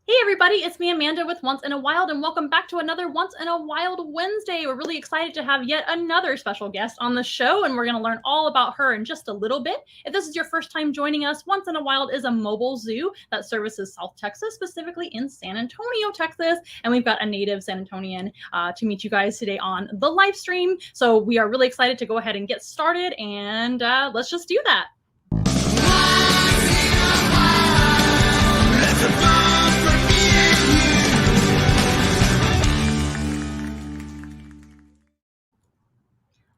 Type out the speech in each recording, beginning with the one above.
Hey everybody, it's me Amanda with Once in a Wild, and welcome back to another Once in a Wild Wednesday. We're really excited to have yet another special guest on the show, and we're going to learn all about her in just a little bit. If this is your first time joining us, Once in a Wild is a mobile zoo that services South Texas, specifically in San Antonio, Texas, and we've got a native San Antonian to meet you guys today on the live stream. So we are really excited to go ahead and get started, and let's just do that.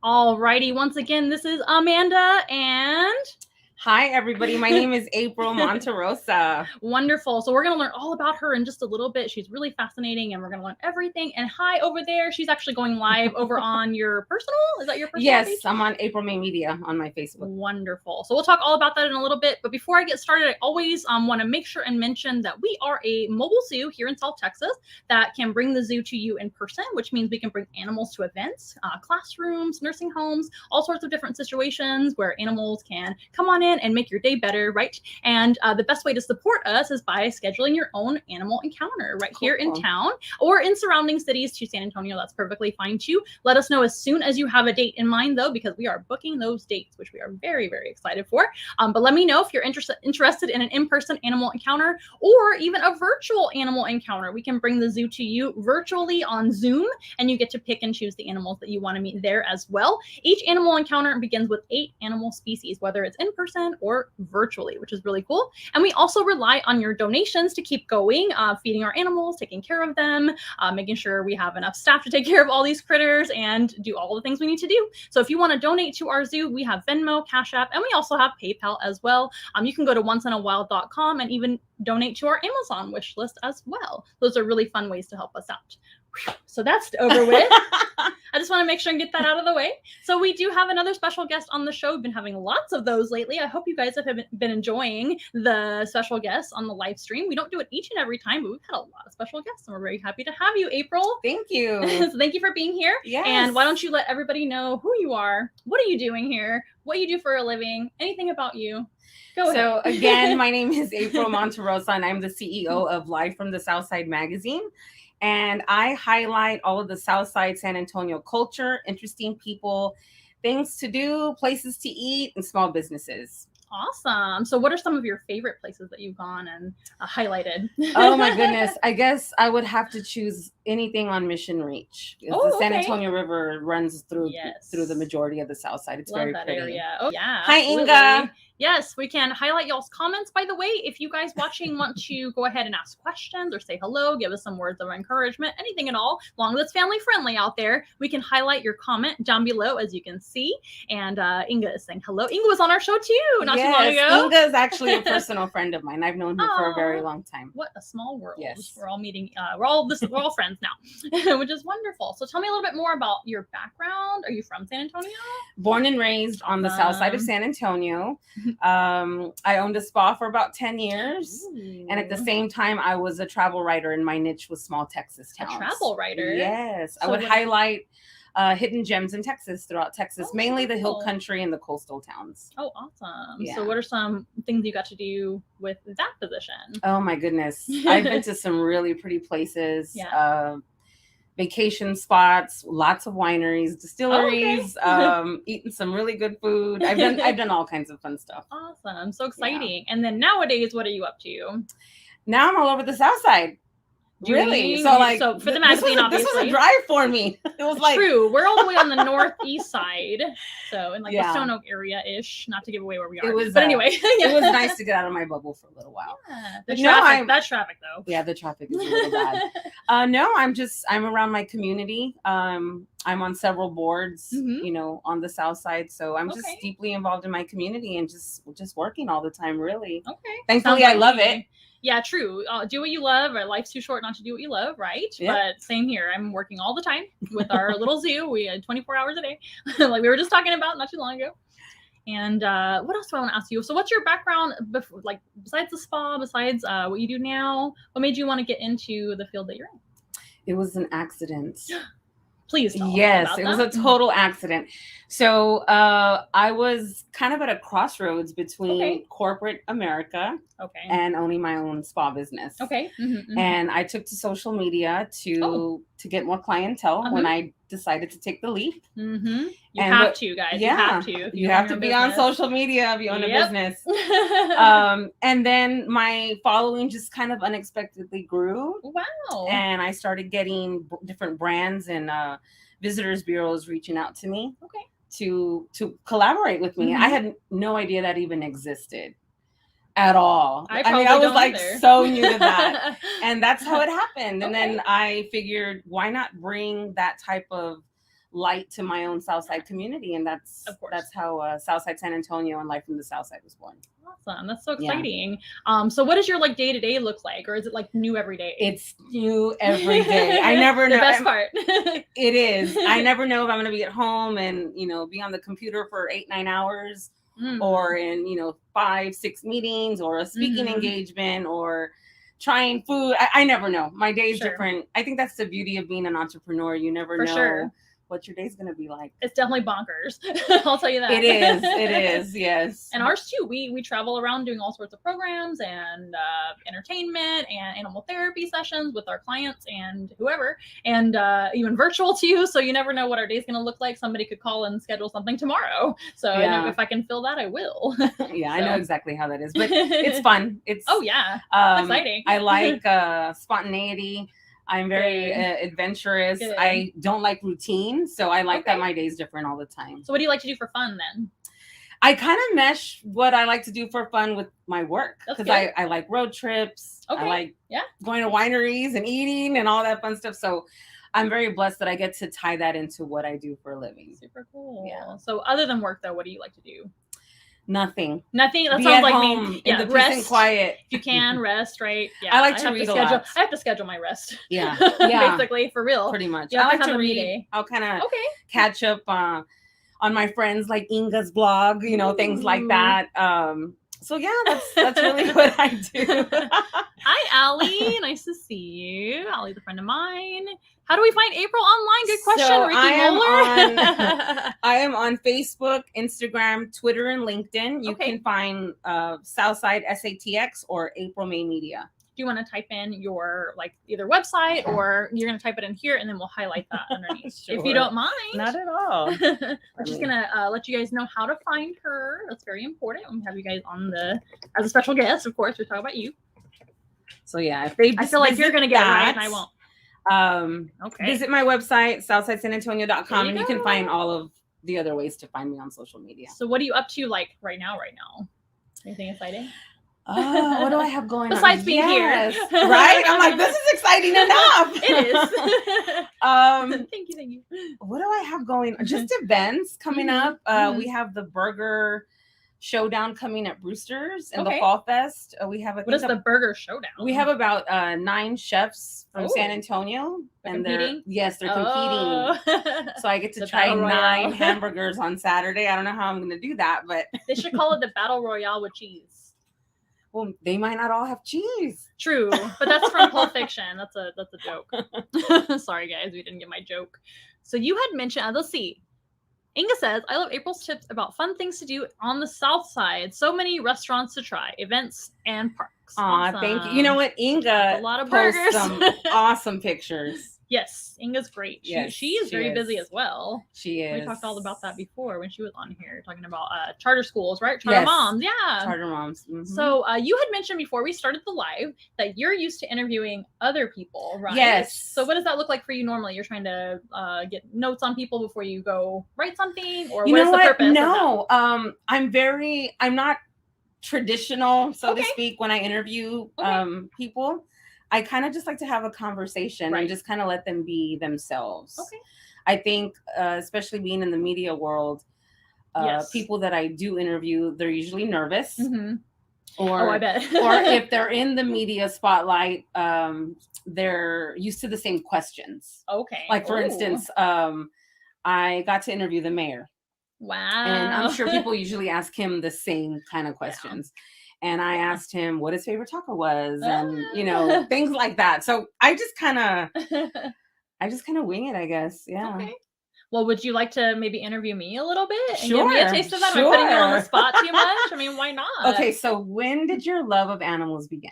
Alrighty, once again, this is Amanda and... Hi, everybody. My name is April Monterosa. Wonderful. So we're going to learn all about her in just a little bit. She's really fascinating, and we're going to learn everything. And hi over there. She's actually going live over on your personal. Is that your personal Yes, page? I'm on April May Media on my Facebook. Wonderful. So we'll talk all about that in a little bit. But before I get started, I always want to make sure and mention that we are a mobile zoo here in South Texas that can bring the zoo to you in person, which means we can bring animals to events, classrooms, nursing homes, all sorts of different situations where animals can come on in and make your day better, right? And the best way to support us is by scheduling your own animal encounter right here in town or in surrounding cities to San Antonio. That's perfectly fine too. Let us know as soon as you have a date in mind, though, because we are booking those dates, which we are very, very excited for. But let me know if you're interested in an in-person animal encounter or even a virtual animal encounter. We can bring the zoo to you virtually on Zoom, and you get to pick and choose the animals that you want to meet there as well. Each animal encounter begins with 8 animal species, whether it's in person or virtually, which is really cool. And we also rely on your donations to keep going, feeding our animals, taking care of them, making sure we have enough staff to take care of all these critters and do all the things we need to do. So if you want to donate to our zoo, we have Venmo, Cash App, and we also have PayPal as well. You can go to onceinawild.com and even donate to our Amazon wish list as well. Those are really fun ways to help us out. So that's over with. I just want to make sure and get that out of the way. So we do have another special guest on the show. We've been having lots of those lately. I hope you guys have been enjoying the special guests on the live stream. We don't do it each and every time, but we've had a lot of special guests, and we're very happy to have you, April. Thank you. So thank you for being here. Yes. And why don't you let everybody know who you are, what are you doing here, what you do for a living, anything about you. Go ahead. So again, my name is April Monterosa, and I'm the CEO of Live from the Southside Magazine. And I highlight all of the Southside San Antonio culture, interesting people, things to do, places to eat, and small businesses. Awesome. So what are some of your favorite places that you've gone and highlighted? Oh my goodness. I guess I would have to choose anything on Mission Reach. The San Antonio River runs through the majority of the South Side. It's very pretty. Area. Oh yeah. Hi, absolutely. Inga. Yes, we can highlight y'all's comments. By the way, if you guys watching want to go ahead and ask questions or say hello, give us some words of encouragement, anything at all, as long as it's family friendly out there, we can highlight your comment down below, as you can see. And Inga is saying hello. Inga was on our show too, not too long ago. Inga is actually a personal friend of mine. I've known her for a very long time. What a small world. Yes. We're all meeting. We're all friends now, which is wonderful. So tell me a little bit more about your background. Are you from San Antonio? Born and raised on the south side of San Antonio. I owned a spa for about 10 years. Ooh. And at the same time, I was a travel writer, and my niche was small Texas towns. A travel writer? Yes. So I would highlight hidden gems in Texas, throughout Texas, mainly the hill country and the coastal towns. Oh, awesome. Yeah. So what are some things you got to do with that position? Oh, my goodness. I've been to some really pretty places. Yeah. Vacation spots, lots of wineries, distilleries, eating some really good food. I've done all kinds of fun stuff. Awesome. So exciting. Yeah. And then nowadays, what are you up to? Now I'm all over the South Side. Really? So for the magazine, this was a drive for me. It was like true. We're all the way on the northeast side, so in the Stone Oak area-ish. Not to give away where we are. But anyway, it was nice to get out of my bubble for a little while. Yeah. That traffic though. Yeah, the traffic is a little bad. No, I'm around my community. I'm on several boards, on the South Side. So I'm just deeply involved in my community and just working all the time. Really. Okay. Thankfully, I love it. Yeah, true. Do what you love. Life's too short not to do what you love, right? Yep. But same here. I'm working all the time with our little zoo. We had 24 hours a day, like we were just talking about not too long ago. And what else do I want to ask you? So what's your background, besides the spa, besides what you do now? What made you want to get into the field that you're in? It was an accident. Please tell Yes, it was a total accident. So I was kind of at a crossroads between corporate America and owning my own spa business. Okay. And I took to social media to get more clientele when I decided to take the leap. You have to, guys. Yeah, you have to. You have to be on social media if you own a business. And then my following just kind of unexpectedly grew. Wow. And I started getting different brands and visitors bureaus reaching out to me to collaborate with me. I had no idea that even existed at all. I mean, I was like so new to that. And that's how it happened. And then I figured, why not bring that type of light to my own Southside community? And that's how Southside San Antonio and Life from the Southside was born. Awesome. That's so exciting. So what does your like day-to-day look like? Or is it like new every day? It's new every day. I never know. The best part. It is. I never know if I'm going to be at home and, be on the computer for 8-9 hours or in, 5-6 meetings or a speaking engagement or trying food. I never know. My day is different. I think that's the beauty of being an entrepreneur. You never know what your day's going to be like. It's definitely bonkers. I'll tell you that. It is. It is. Yes. And ours too. We travel around doing all sorts of programs and entertainment and animal therapy sessions with our clients and whoever, and even virtual too. So you never know what our day's going to look like. Somebody could call and schedule something tomorrow. So if I can fill that, I will. Yeah, I know exactly how that is, but it's fun. It's exciting. I like spontaneity. I'm very adventurous. Good. I don't like routine, so I like that my day's different all the time. So what do you like to do for fun then? I kind of mesh what I like to do for fun with my work because I like road trips. I like going to wineries and eating and all that fun stuff. So I'm very blessed that I get to tie that into what I do for a living. Super cool. Yeah. So other than work though, what do you like to do? Nothing. That Be sounds like home me. In the peace and quiet. If you can rest, right? Yeah. I like to read a lot. I have to schedule my rest. Yeah. Basically, for real. Pretty much. I like to read. I'll kind of catch up on my friends like Inga's blog, things like that. So yeah, that's really what I do. Hi, Allie. Nice to see you. Allie's a friend of mine. How do we find April online? Good question, so Ricky I am on Facebook, Instagram, Twitter, and LinkedIn. You can find Southside SATX or April May Media. Do you want to type in your either website or you're going to type it in here and then we'll highlight that underneath if you don't mind? Not at all. We're just going to let you guys know how to find her. That's very important. We have you guys on as a special guest, of course. We talk about you. So yeah, if they I feel like you're going to get it right and I won't. Visit my website, southsidesanantonio.com, and you can find all of the other ways to find me on social media. So what are you up to right now? Anything exciting? What do I have going besides on? Being here, right? I'm like, this is exciting enough. It is. Thank you. What do I have going on? Just events coming up. We have the burger Showdown coming at Brewster's in the Fall Fest. We have what is the burger Showdown? We have about 9 chefs from San Antonio, and they're competing. So I get to try 9 hamburgers on Saturday. I don't know how I'm going to do that, but they should call it the Battle Royale with cheese. Well, they might not all have cheese. True, but that's from Pulp Fiction. That's a joke. Sorry, guys, we didn't get my joke. So you had mentioned. Let's see. Inga says, I love April's tips about fun things to do on the South Side. So many restaurants to try, events, and parks. Awesome. Thank you. You know what? Inga a lot of posts burgers. Some awesome pictures. Yes, Inga's great. She is very busy as well. She is. We talked all about that before when she was on here, talking about charter schools, right? Charter moms. Yeah. Charter moms. Mm-hmm. So you had mentioned before we started the live that you're used to interviewing other people, right? Yes. So what does that look like for you normally? You're trying to get notes on people before you go write something? Or what is the purpose? No, I'm not traditional, so to speak, when I interview people. I kind of just like to have a conversation and just kind of let them be themselves. Okay. I think, especially being in the media world, people that I do interview, they're usually nervous. Mm-hmm. Or, I bet. Or if they're in the media spotlight, they're used to the same questions. Okay. Like, for instance, I got to interview the mayor. Wow. And I'm sure people usually ask him the same kind of questions. Yeah. And I asked him what his favorite taco was and, things like that. So I just kind of wing it, I guess. Yeah. Okay. Well, would you like to maybe interview me a little bit and give me a Sure, taste of that? Am I putting you on the sure. spot too much? I mean, why not? Okay, so when did your love of animals begin?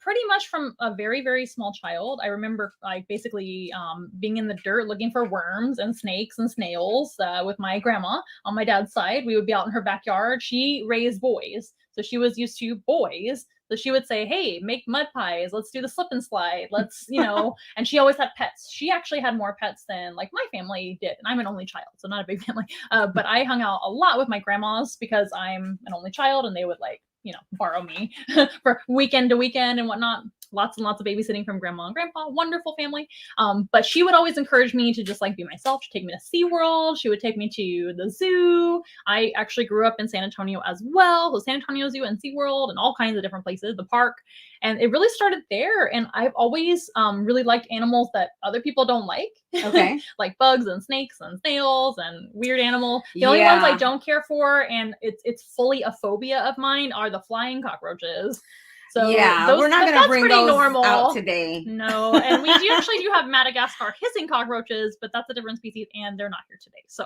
Pretty much from a very, very small child. I remember like basically being in the dirt looking for worms and snakes and snails with my grandma on my dad's side. We would be out in her backyard. She raised boys, so she was used to boys. So she would say, "Hey, make mud pies. Let's do the slip and slide. Let's, you know." And she always had pets. She actually had more pets than like my family did. And I'm an only child, so not a big family. But I hung out a lot with my grandmas because I'm an only child, and they would like, you know, borrow me for weekend to weekend and whatnot. Lots and lots of babysitting from grandma and grandpa. Wonderful family. But she would always encourage me to just like be myself. She'd take me to SeaWorld. She would take me to the zoo. I actually grew up in San Antonio as well. So San Antonio Zoo and SeaWorld and all kinds of different places, the park. And it really started there. And I've always really liked animals that other people don't like. Okay. Like bugs and snakes and snails and weird animals. The only ones I don't care for, and it's fully a phobia of mine, are the flying cockroaches. So yeah, we're not going to bring those out today. No, and we do have Madagascar hissing cockroaches, but that's a different species, and they're not here today. So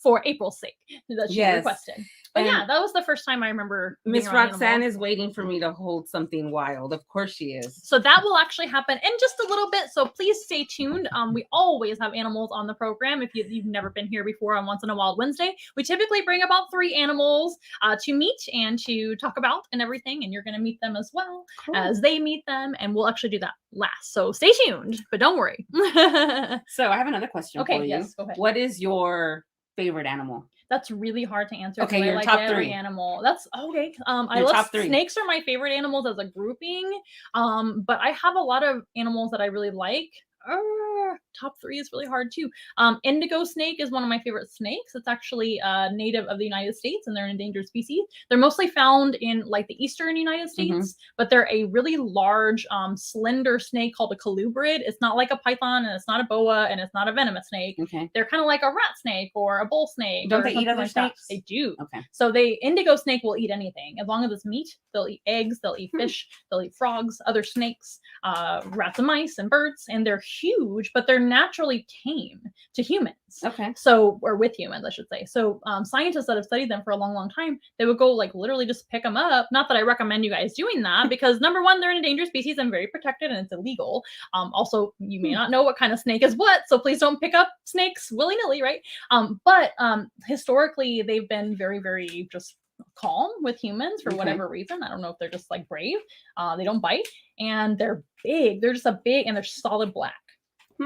for April's sake, that she requested. But and yeah, that was the first time I remember. Miss Roxanne is waiting for me to hold something wild. Of course she is. So that will actually happen in just a little bit. So please stay tuned. We always have animals on the program. If you've never been here before on Once in a Wild Wednesday, we typically bring about 3 animals to meet and to talk about and everything. And you're going to meet them as well as they meet them. And we'll actually do that last. So stay tuned, but don't worry. So I have another question for you. Yes, go ahead. What is your favorite animal? That's really hard to answer. Okay, your like top every 3 animal. That's okay. I your love top 3. Snakes are my favorite animals as a grouping. But I have a lot of animals that I really like. Top 3 is really hard too. Indigo snake is one of my favorite snakes. It's actually native of the United States, and they're an endangered species. They're mostly found in like the eastern United States, but they're a really large, slender snake called a colubrid. It's not like a python, and it's not a boa, and it's not a venomous snake. Okay. They're kind of like a rat snake or a bull snake. Don't they eat other snakes? They do. Okay. So indigo snake will eat anything as long as it's meat. They'll eat eggs. They'll eat fish. They'll eat frogs, other snakes, rats and mice and birds, and they're huge, but they're naturally tame to humans. Okay. So, or with humans, I should say. So, scientists that have studied them for a long, long time, they would go like literally just pick them up. Not that I recommend you guys doing that, because number one, they're an endangered species and very protected, and it's illegal. Also, you may not know what kind of snake is what, so please don't pick up snakes willy-nilly, right? But historically, they've been very, very just calm with humans for whatever reason. I don't know if they're just like brave. They don't bite, and they're big. They're just and they're solid black.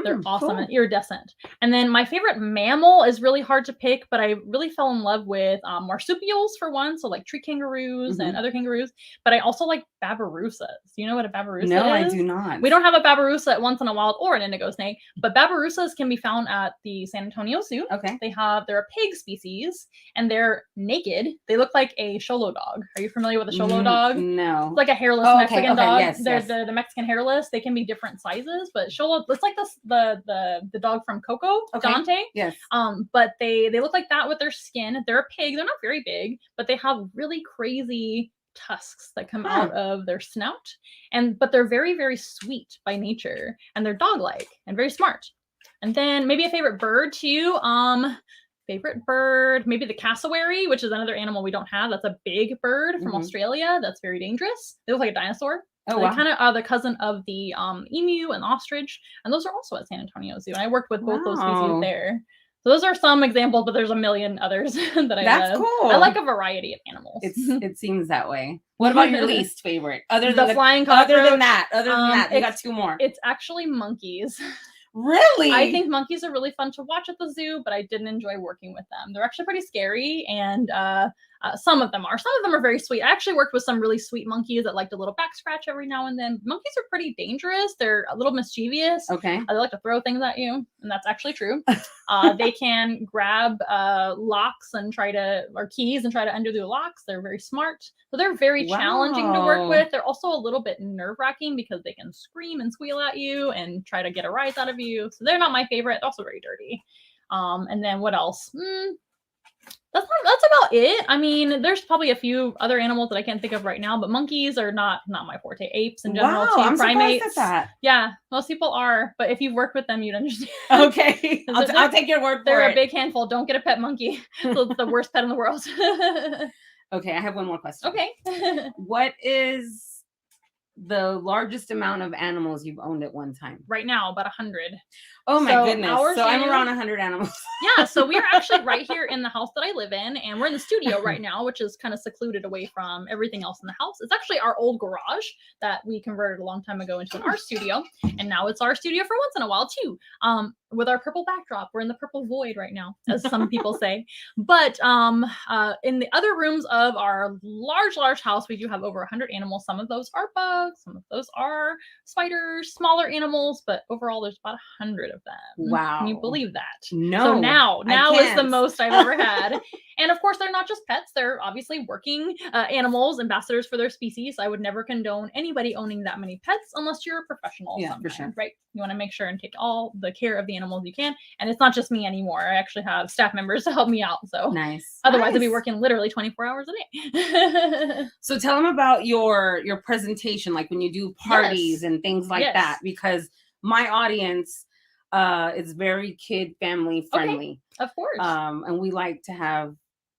They're awesome and iridescent. And then my favorite mammal is really hard to pick, but I really fell in love with marsupials for one. So like tree kangaroos and other kangaroos. But I also like babirussas. Do you know what a babirussa is? No, I do not. We don't have a babirussa at Once in a Wild or an indigo snake, but babirussas can be found at the San Antonio Zoo. Okay. They're a pig species, and they're naked. They look like a Xolo dog. Are you familiar with a Xolo dog? No. It's like a hairless Mexican dog. Yes, they're the Mexican hairless. They can be different sizes, but Xolo, it's like the dog from Coco, Dante. Yes. But they look like that with their skin. They're a pig. They're not very big, but they have really crazy tusks that come out of their snout, but they're very, very sweet by nature, and they're dog-like and very smart. And then maybe a favorite bird too. Favorite bird, maybe the cassowary, which is another animal we don't have. That's a big bird from Australia. That's very dangerous. They look like a dinosaur. Oh, wow. They kind of are the cousin of the emu and ostrich, and those are also at San Antonio Zoo. And I worked with both those species there. So those are some examples, but there's a million others that I love. That's cool. I like a variety of animals. It seems that way. What about your least favorite? Other than the flying cockroach? Other than that, you got 2 more. It's actually monkeys. Really? I think monkeys are really fun to watch at the zoo, but I didn't enjoy working with them. They're actually pretty scary, and some of them are. Some of them are very sweet. I actually worked with some really sweet monkeys that liked a little back scratch every now and then. Monkeys are pretty dangerous. They're a little mischievous. Okay. They like to throw things at you, and that's actually true. They can grab locks and or keys and try to undo the locks. They're very smart. So they're very challenging to work with. They're also a little bit nerve-wracking because they can scream and squeal at you and try to get a rise out of you. So they're not my favorite. They're also very dirty. And then what else? That's about it. I mean, there's probably a few other animals that I can't think of right now, but monkeys are not my forte. Apes in general, Wow, too. I'm Primates. surprised at that. Yeah, most people are, but if you've worked with them, you'd understand. Okay, I'll take your word for They're it. a big handful. Don't get a pet monkey. It's the worst pet in the world. Okay, I have one more question. Okay. What is the largest amount of animals you've owned at one time? Right now, about 100. Oh my goodness. So I'm zoo- around 100 animals. Yeah, so we are actually right here in the house that I live in, and we're in the studio right now, which is kind of secluded away from everything else in the house. It's actually our old garage that we converted a long time ago into an art studio, and now it's our studio for once in a while too. With our purple backdrop, we're in the purple void right now, as some people say. But in the other rooms of our large house, we do have over 100 animals. Some of those are bugs, some of those are spiders, smaller animals, but overall there's about 100 of them. Wow. Can you believe that? No. So now is the most I've ever had. And of course, they're not just pets. They're obviously working animals, ambassadors for their species. I would never condone anybody owning that many pets unless you're a professional. Yeah, for sure. Right? You want to make sure and take all the care of the animals you can. And it's not just me anymore. I actually have staff members to help me out. So nice. Otherwise, I'd be working literally 24 hours a day. So tell them about your presentation, like when you do parties and things like that, because my audience is very kid family friendly. Okay. Of course. And we like to have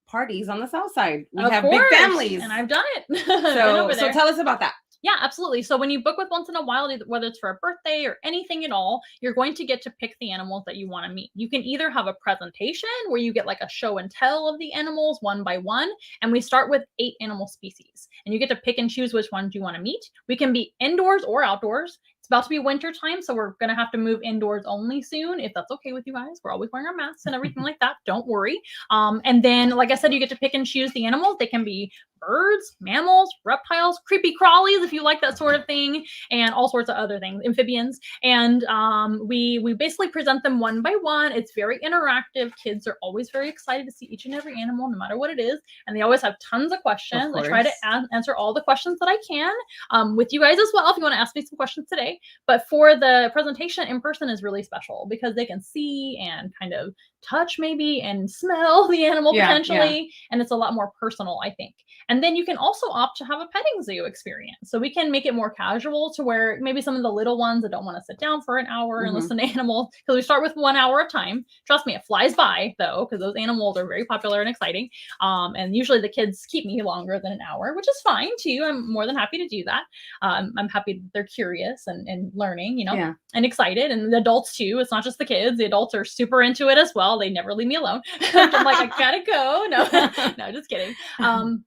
parties on the South Side. We of have course. big families. And I've done it. So tell us about that. Yeah, absolutely. So when you book with Once in a While, whether it's for a birthday or anything at all, you're going to get to pick the animals that you want to meet. You can either have a presentation where you get like a show and tell of the animals one by one, and we start with 8 animal species, and you get to pick and choose which ones you want to meet. We can be indoors or outdoors. It's about to be winter time, so we're going to have to move indoors only soon, if that's okay with you guys. We're always wearing our masks and everything like that. Don't worry. And then, like I said, you get to pick and choose the animals. They can be birds, mammals, reptiles, creepy crawlies, if you like that sort of thing, and all sorts of other things, amphibians. And we basically present them one by one. It's very interactive. Kids are always very excited to see each and every animal, no matter what it is. And they always have tons of questions. I try to answer all the questions that I can with you guys as well, if you want to ask me some questions today. But for the presentation in person is really special because they can see and kind of touch maybe and smell the animal potentially. And it's a lot more personal, I think. And then you can also opt to have a petting zoo experience. So we can make it more casual to where maybe some of the little ones that don't want to sit down for an hour and listen to animals, because we start with 1 hour of time. Trust me, it flies by though, because those animals are very popular and exciting. And usually the kids keep me longer than an hour, which is fine too. I'm more than happy to do that. I'm happy they're curious and learning, and excited. And the adults too. It's not just the kids. The adults are super into it as well. They never leave me alone. I'm like, I gotta go. No, just kidding.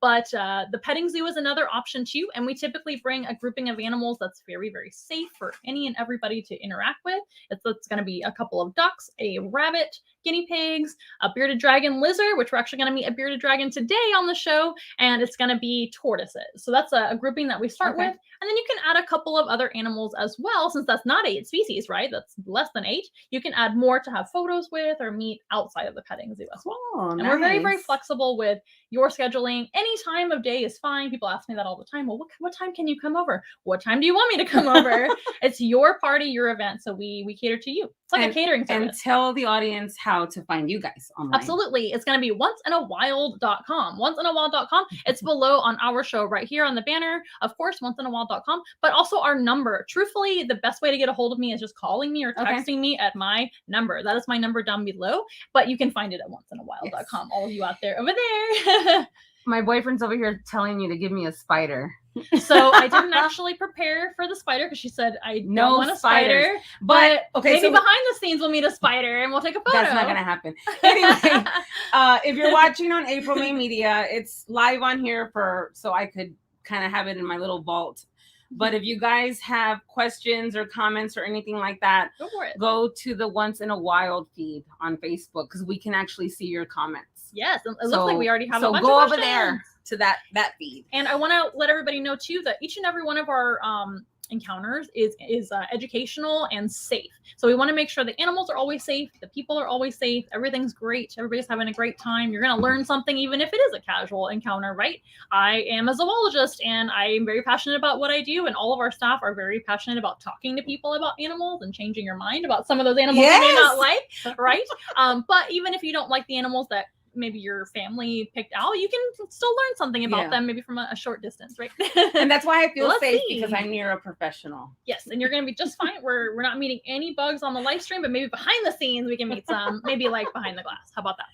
But the petting zoo is another option too. And we typically bring a grouping of animals that's very, very safe for any and everybody to interact with. It's going to be a couple of ducks, a rabbit, guinea pigs, a bearded dragon lizard, which we're actually going to meet a bearded dragon today on the show, and it's going to be tortoises. So that's a grouping that we start with. And then you can add a couple of other animals as well, since that's not 8 species, right? That's less than 8. You can add more to have photos with or meet outside of the petting zoo as well. And we're very, very flexible with your scheduling. Any time of day is fine. People ask me that all the time. Well, what time can you come over? What time do you want me to come over? It's your party, your event. So we cater to you. It's like a catering service. And tell the audience how to find you guys online. Absolutely. It's going to be onceinawild.com. Onceinawild.com. It's below on our show right here on the banner. Of course, onceinawild.com, but also our number. Truthfully, the best way to get a hold of me is just calling me or texting me at my number. That is my number down below, but you can find it at onceinawild.com. All of you out there, over there. My boyfriend's over here telling you to give me a spider. So I didn't actually prepare for the spider because she said I don't want a spider. But maybe behind the scenes we'll meet a spider and we'll take a photo. That's not going to happen. Anyway, if you're watching on April May Media, it's live on here so I could kind of have it in my little vault. But if you guys have questions or comments or anything like that, go for it. Go to the Once in a Wild feed on Facebook because we can actually see your comments. Yes, it looks like we already have a bunch of questions. So go over there to that feed. And I want to let everybody know too that each and every one of our encounters is educational and safe. So we want to make sure the animals are always safe, the people are always safe, everything's great, everybody's having a great time. You're going to learn something even if it is a casual encounter, right? I am a zoologist and I am very passionate about what I do, and all of our staff are very passionate about talking to people about animals and changing your mind about some of those animals you may not like, right? But even if you don't like the animals that maybe your family picked out, you can still learn something about them, maybe from a short distance, right? And that's why I feel safe, because I'm near a professional. Yes, and you're going to be just fine. We're not meeting any bugs on the live stream, but maybe behind the scenes we can meet some, maybe like behind the glass. How about that?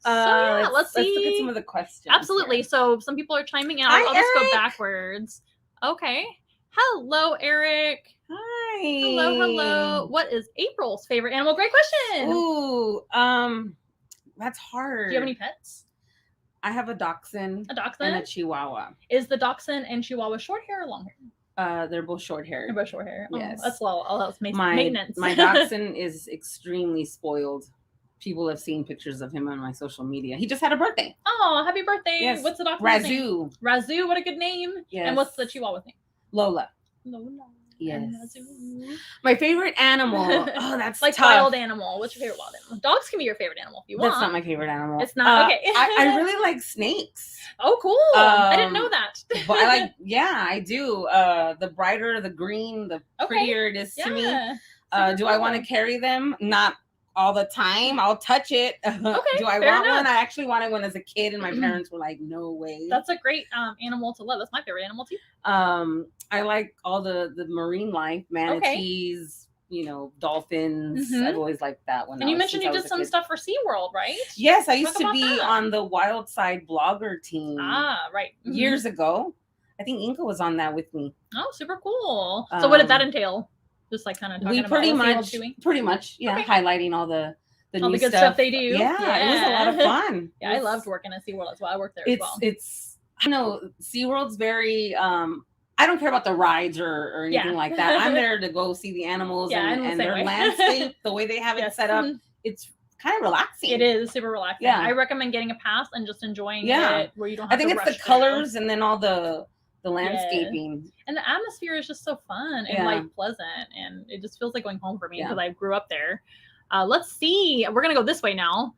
So yeah, let's see. Let's look at some of the questions. Absolutely. Here. So some people are chiming in. I'll just go backwards. Okay. Hello, Eric. Hi. Hello. What is April's favorite animal? Great question. Ooh, that's hard. Do you have any pets? I have a dachshund. And a chihuahua. Is the dachshund and chihuahua short hair or long hair? They're both short hair. They're both short hair. Yes. That's low. Oh, that's maintenance. My dachshund is extremely spoiled. People have seen pictures of him on my social media. He just had a birthday. Oh, happy birthday. Yes. What's the dachshund's Razu. name? Razu, what a good name. Yes. And what's the chihuahua's name? Lola. Yes. My favorite animal. Oh, that's like tough. Wild animal. What's your favorite wild animal? Dogs can be your favorite animal if you want. That's not my favorite animal. It's not. Okay. I really like snakes. Oh, cool. I didn't know that. But I do. The brighter the green, the prettier it is to me. Do I want to carry them? Not all the time. I'll touch it. Okay. Do I want one? I actually wanted one as a kid, and my parents were like, "No way." That's a great animal to love. That's my favorite animal too. I like all the marine life, manatees, dolphins. I've always liked that one. And you mentioned you did some stuff for SeaWorld, right? Yes, I used to be on the Wild Side blogger team. Right. Years ago. I think Inca was on that with me. Oh, super cool. So what did that entail? Just like kind of talking about pretty much, highlighting all the good stuff they do. Yeah, it was a lot of fun. Yeah, I loved working at SeaWorld as well. I worked there as well. SeaWorld's very I don't care about the rides or anything like that. I'm there to go see the animals and their landscape, the way they have it set up. It's kind of relaxing. It is super relaxing. Yeah. I recommend getting a pass and just enjoying it where you don't have to rush. I think it's the colors and then all the landscaping. And the atmosphere is just so fun and like pleasant, and it just feels like going home for me because I grew up there. Let's see. We're gonna go this way now.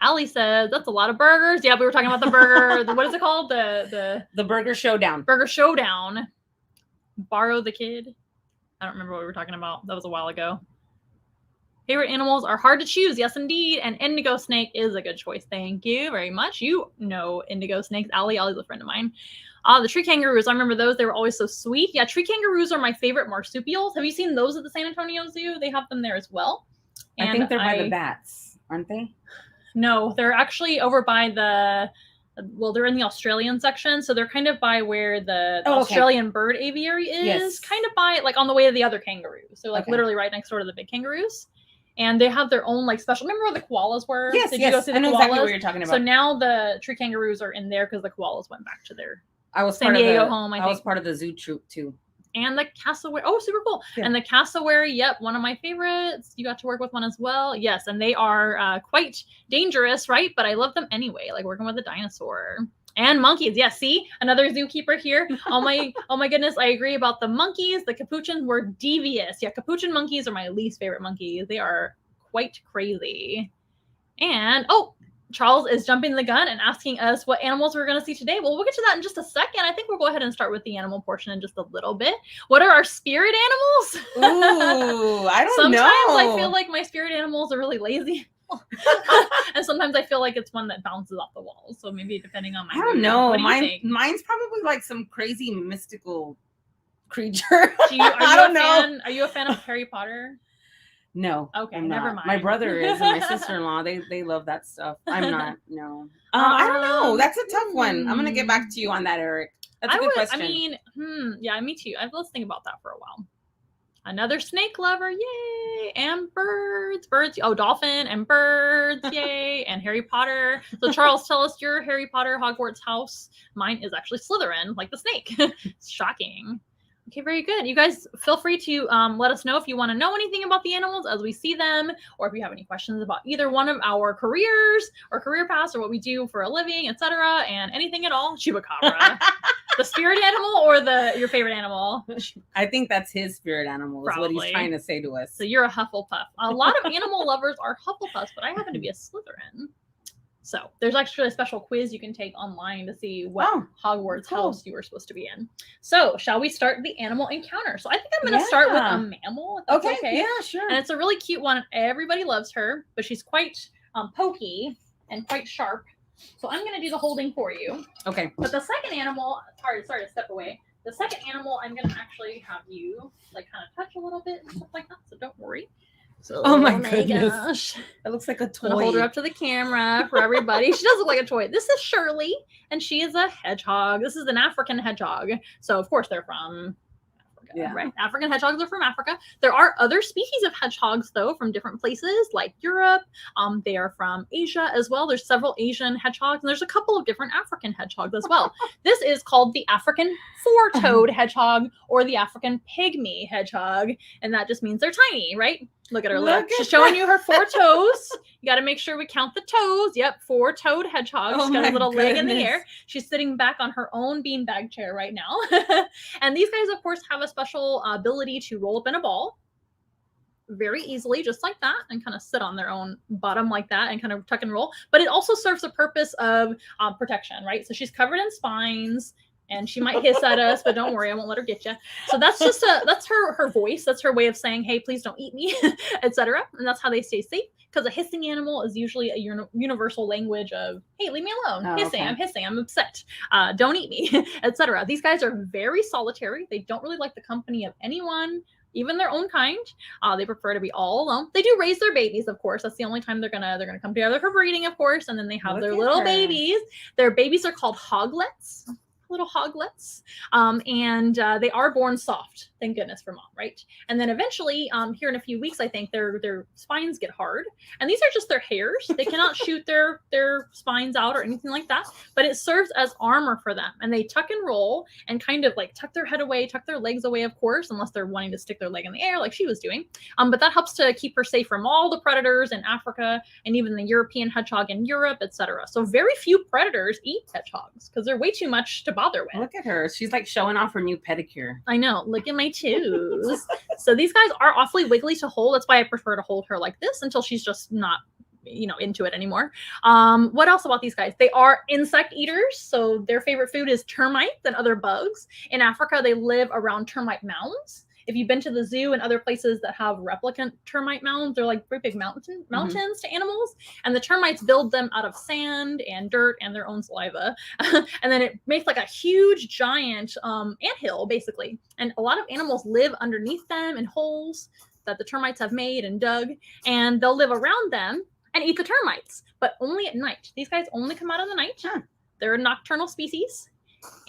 Allie says that's a lot of burgers. Yeah, we were talking about the burger. What is it called? The Burger Showdown. Burger Showdown. Borrow the kid. I don't remember what we were talking about. That was a while ago. Favorite animals are hard to choose. Yes, indeed. And indigo snake is a good choice. Thank you very much. You know indigo snakes. Allie's a friend of mine. The tree kangaroos. I remember those. They were always so sweet. Yeah, tree kangaroos are my favorite marsupials. Have you seen those at the San Antonio Zoo? They have them there as well. And I think they're by the bats, aren't they? No, they're actually over by they're in the Australian section. So they're kind of by where the Australian bird aviary is. Yes. Kind of by, like, on the way to the other kangaroos. So, like, literally right next door to the big kangaroos. And they have their own, like, special. Remember where the koalas were? Yes, Did you go see the I know koalas? Exactly what you're talking about. So now the tree kangaroos are in there because the koalas went back to their San Diego home, I think. I was part of the zoo troop, too. And the cassowary. Oh, super cool. Yeah. And the cassowary, yep, one of my favorites. You got to work with one as well. Yes, and they are quite dangerous, right? But I love them anyway, like working with a dinosaur. And monkeys. Yes, see? Another zookeeper here. Oh my goodness, I agree about the monkeys. The capuchins were devious. Yeah, capuchin monkeys are my least favorite monkeys. They are quite crazy. And, Charles is jumping the gun and asking us what animals we're going to see today. Well, we'll get to that in just a second. I think we'll go ahead and start with the animal portion in just a little bit. What are our spirit animals? Ooh, I don't know. Sometimes I feel like my spirit animals are really lazy. And sometimes I feel like it's one that bounces off the walls. So maybe depending on my I don't know. What do you think? Mine's probably like some crazy mystical creature. Are you a fan of Harry Potter? No. Okay, I'm never not. mind. My brother is and my sister-in-law. They love that stuff. I'm not. No. I don't know. That's a tough one. I'm gonna get back to you on that, Eric. That's a good question. I mean, yeah, me too. Let's think about that for a while. Another snake lover, yay! And birds. Oh, dolphin and birds, yay! And Harry Potter. So Charles, tell us your Harry Potter Hogwarts house. Mine is actually Slytherin, like the snake. It's shocking. Okay, very good. You guys feel free to let us know if you want to know anything about the animals as we see them, or if you have any questions about either one of our careers or career paths or what we do for a living, etc., and anything at all. Chupacabra. The spirit animal or your favorite animal? I think that's his spirit animal is what he's trying to say to us. So you're a Hufflepuff. A lot of animal lovers are Hufflepuffs, but I happen to be a Slytherin. So there's actually a special quiz you can take online to see what Hogwarts house you were supposed to be in. So shall we start the animal encounter? So I think I'm going to start with a mammal. If that's okay. Yeah, sure. And it's a really cute one. Everybody loves her, but she's quite pokey. and quite sharp. So I'm going to do the holding for you. Okay. But the second animal, sorry to step away. The second animal, I'm going to actually have you like kind of touch a little bit and stuff like that. So don't worry. So, oh my goodness. Gosh. That looks like a toy. I'm going to hold her up to the camera for everybody. She does look like a toy. This is Shirley, and she is a hedgehog. This is an African hedgehog. So, of course, they're from Africa, Yeah. right? African hedgehogs are from Africa. There are other species of hedgehogs, though, from different places, like Europe. They are from Asia as well. There's several Asian hedgehogs, and there's a couple of different African hedgehogs as well. This is called the African four-toed hedgehog or the African pygmy hedgehog, and that just means they're tiny, right? Look at her. Look. She's showing you her 4 toes. You got to make sure we count the toes. Yep, 4-toed hedgehog. She's got a little leg in the air. She's sitting back on her own beanbag chair right now. And these guys, of course, have a special ability to roll up in a ball very easily, just like that, and kind of sit on their own bottom like that and kind of tuck and roll. But it also serves the purpose of protection, right? So she's covered in spines. And she might hiss at us, but don't worry, I won't let her get you. So that's just that's her voice. That's her way of saying, hey, please don't eat me, etc. And that's how they stay safe, because a hissing animal is usually a universal language of, hey, leave me alone. Hissing, okay. I'm hissing, I'm upset. Don't eat me, etc. These guys are very solitary. They don't really like the company of anyone, even their own kind. They prefer to be all alone. They do raise their babies, of course. That's the only time they're gonna come together for breeding, of course. And then they have their little babies. Their babies are called hoglets. Little hoglets, and they are born soft, thank goodness for mom, right? And then eventually, here in a few weeks, I think their spines get hard, and these are just their hairs. They cannot shoot their spines out or anything like that, but it serves as armor for them, and they tuck and roll and kind of like tuck their head away, tuck their legs away, of course, unless they're wanting to stick their leg in the air like she was doing. But that helps to keep her safe from all the predators in Africa and even the European hedgehog in Europe, etc. So very few predators eat hedgehogs because they're way too much to bother with. Look at her. She's like showing off her new pedicure. I know. Look at my toes. So these guys are awfully wiggly to hold. That's why I prefer to hold her like this until she's just not, into it anymore. What else about these guys? They are insect eaters. So their favorite food is termites and other bugs. In Africa, they live around termite mounds. If you've been to the zoo and other places that have replicant termite mounds, they're like very big mountains to animals. And the termites build them out of sand and dirt and their own saliva. And then it makes like a huge, giant anthill, basically. And a lot of animals live underneath them in holes that the termites have made and dug. And they'll live around them and eat the termites, but only at night. These guys only come out in the night. They're a nocturnal species.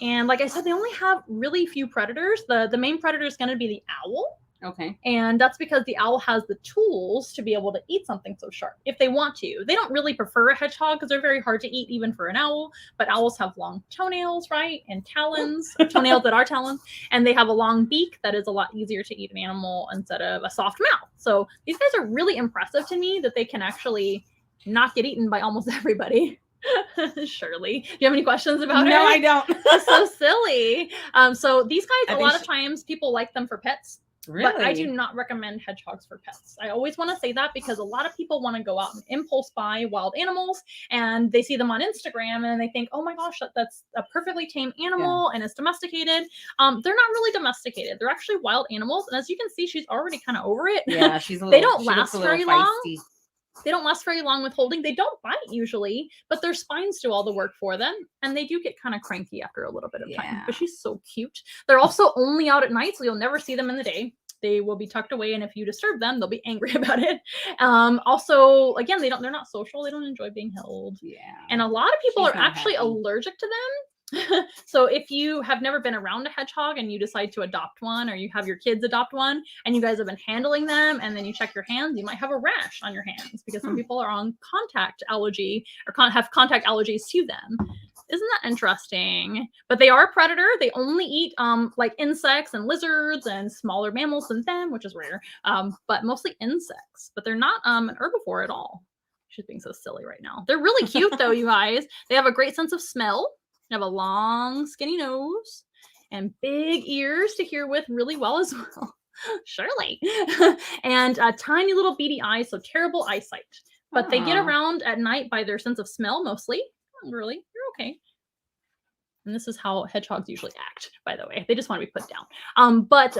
And like I said, they only have really few predators. The main predator is going to be the owl. Okay. And that's because the owl has the tools to be able to eat something so sharp if they want to. They don't really prefer a hedgehog because they're very hard to eat even for an owl. But owls have long toenails, right? And talons, toenails that are talons. And they have a long beak that is a lot easier to eat an animal instead of a soft mouth. So these guys are really impressive to me that they can actually not get eaten by almost everybody. Shirley, do you have any questions about her? No, I don't. That's so silly. So these guys, a lot of times people like them for pets. Really? But I do not recommend hedgehogs for pets. I always want to say that because a lot of people want to go out and impulse buy wild animals, and they see them on Instagram and they think, oh my gosh, that's a perfectly tame animal and it's domesticated. They're not really domesticated. They're actually wild animals. And as you can see, she's already kind of over it. Yeah, she's a little, they don't last very long. Feisty. They don't last very long with holding. They don't bite usually, but their spines do all the work for them. And they do get kind of cranky after a little bit of time. But she's so cute. They're also only out at night, so you'll never see them in the day. They will be tucked away, and if you disturb them, they'll be angry about it. Also, again, they're not social. They don't enjoy being held. Yeah. And a lot of people are actually allergic to them. So if you have never been around a hedgehog and you decide to adopt one, or you have your kids adopt one and you guys have been handling them and then you check your hands, you might have a rash on your hands because some people are on contact allergy or have contact allergies to them. Isn't that interesting? But they are a predator. They only eat like insects and lizards and smaller mammals than them, which is rare, but mostly insects. But they're not an herbivore at all. She's being so silly right now. They're really cute though, you guys. They have a great sense of smell. They have a long, skinny nose and big ears to hear with really well as well. Surely. And tiny little beady eyes, so terrible eyesight. But they get around at night by their sense of smell mostly. Oh, really? You're okay. And this is how hedgehogs usually act, by the way. They just want to be put down. But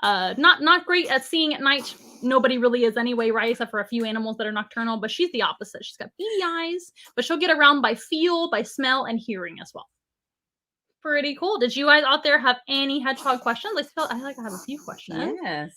Not great at seeing at night. Nobody really is anyway, right? Except for a few animals that are nocturnal, but she's the opposite. She's got beady eyes, but she'll get around by feel, by smell, and hearing as well. Pretty cool. Did you guys out there have any hedgehog questions? I feel like I have a few questions. Yes.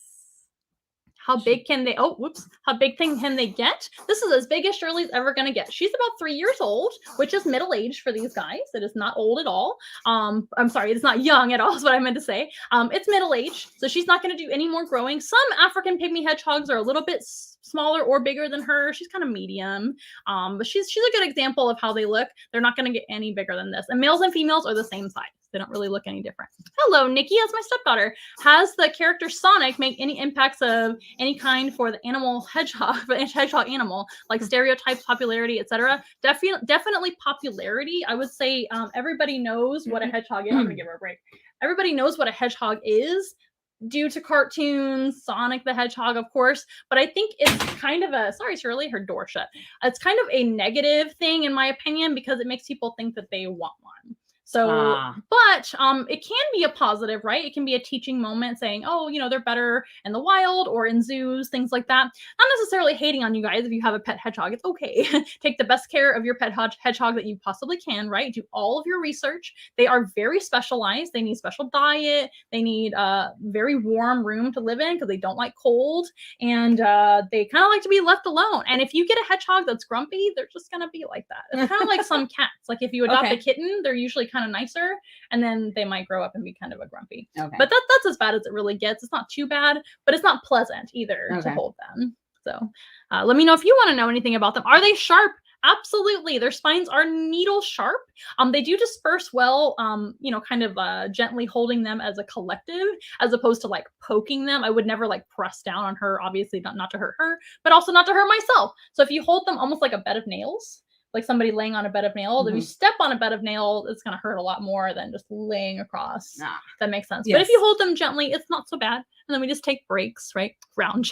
How big can they? Oh, whoops. How big can they get? This is as big as Shirley's ever gonna get. She's about 3 years old, which is middle-aged for these guys. It is not old at all. I'm sorry, it's not young at all. Is what I meant to say. It's middle-aged, so she's not gonna do any more growing. Some African pygmy hedgehogs are a little bit smaller or bigger than her. She's kind of medium. But she's a good example of how they look. They're not gonna get any bigger than this. And males and females are the same size. They don't really look any different. Hello, Nikki. That's my stepdaughter. Has the character Sonic make any impacts of any kind for the animal hedgehog, hedgehog animal, like stereotypes, popularity, etc.? Definitely popularity. I would say everybody knows what a hedgehog is. I'm gonna give her a break. Everybody knows what a hedgehog is due to cartoons, Sonic the Hedgehog, of course. But I think it's kind of a, sorry, Shirley, her door shut. It's kind of a negative thing, in my opinion, because it makes people think that they want one. So, but it can be a positive, right? It can be a teaching moment saying, oh, you know, they're better in the wild or in zoos, things like that. Not necessarily hating on you guys if you have a pet hedgehog. It's okay. Take the best care of your pet hedgehog that you possibly can, right? Do all of your research. They are very specialized. They need special diet. They need a very warm room to live in because they don't like cold. And they kind of like to be left alone. And if you get a hedgehog that's grumpy, they're just going to be like that. It's kind of like some cats. Like if you adopt a kitten, they're usually kind of nicer, and then they might grow up and be kind of a grumpy. But that's as bad as it really gets. It's not too bad, but it's not pleasant either to hold them. So let me know if you want to know anything about them. Are they sharp? Absolutely. Their spines are needle sharp. They do disperse well, you know, kind of gently holding them as a collective, as opposed to like poking them. I would never like press down on her, obviously not to hurt her, but also not to hurt myself. So if you hold them almost like a bed of nails, like somebody laying on a bed of nails. If you step on a bed of nails, it's going to hurt a lot more than just laying across. That makes sense. Yes. But if you hold them gently, it's not so bad. And then we just take breaks, right? Round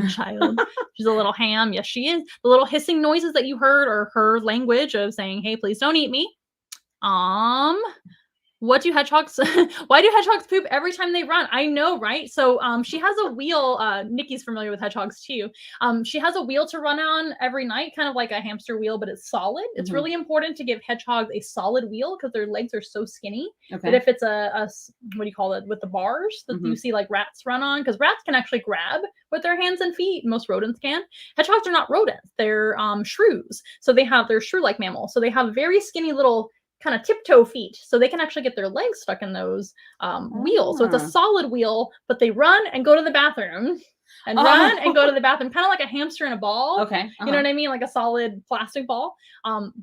child. She's a little ham. Yes, she is. The little hissing noises that you heard are her language of saying, hey, please don't eat me. What do hedgehogs, why do hedgehogs poop every time they run? I know, right? So she has a wheel. Nikki's familiar with hedgehogs too. She has a wheel to run on every night, kind of like a hamster wheel, but it's solid. It's really important to give hedgehogs a solid wheel because their legs are so skinny. But if it's a what do you call it, with the bars that you see like rats run on, because rats can actually grab with their hands and feet. Most rodents can. Hedgehogs are not rodents. They're shrews. So they're shrew-like mammals. So they have very skinny little kind of tiptoe feet, so they can actually get their legs stuck in those wheels. So it's a solid wheel, but they run and go to the bathroom and run and go to the bathroom, kind of like a hamster in a ball. You know what I mean? Like a solid plastic ball.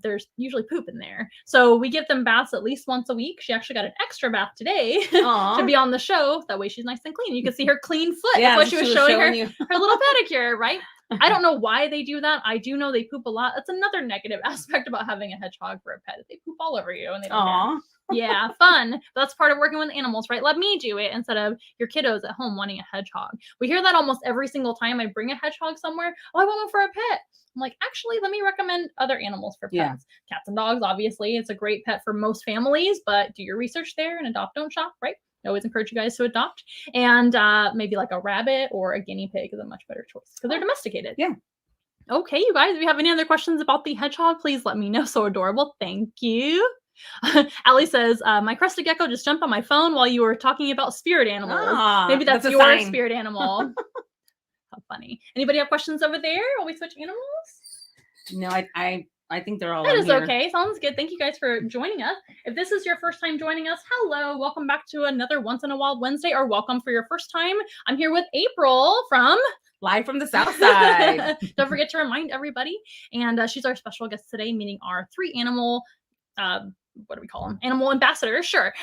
There's usually poop in there. So we give them baths at least once a week. She actually got an extra bath today to be on the show. That way she's nice and clean. You can see her clean foot. That's why she was showing her little pedicure, right? I don't know why they do that. I do know they poop a lot. That's another negative aspect about having a hedgehog for a pet. They poop all over you and they don't care. Yeah, fun. That's part of working with animals, right? Let me do it instead of your kiddos at home wanting a hedgehog. We hear that almost every single time I bring a hedgehog somewhere. Oh, I want one for a pet. I'm like, actually, let me recommend other animals for pets. Cats and dogs, obviously. It's a great pet for most families, but do your research there and adopt, don't shop, right? I always encourage you guys to adopt. And maybe like a rabbit or a guinea pig is a much better choice because they're domesticated. Okay, you guys, if you have any other questions about the hedgehog, please let me know. So adorable. Thank you. Allie says, my crested gecko just jumped on my phone while you were talking about spirit animals. Maybe that's your sign. Spirit animal. How funny. Anybody have questions over there while we switch animals? No, I think they're all That is okay. Sounds good. Thank you guys for joining us. If this is your first time joining us, hello. Welcome back to another Once in a Wild Wednesday, or welcome for your first time. I'm here with April from Live from the Southside. Don't forget to remind everybody. And she's our special guest today, meeting our 3 animal what do we call them? Animal ambassadors, sure.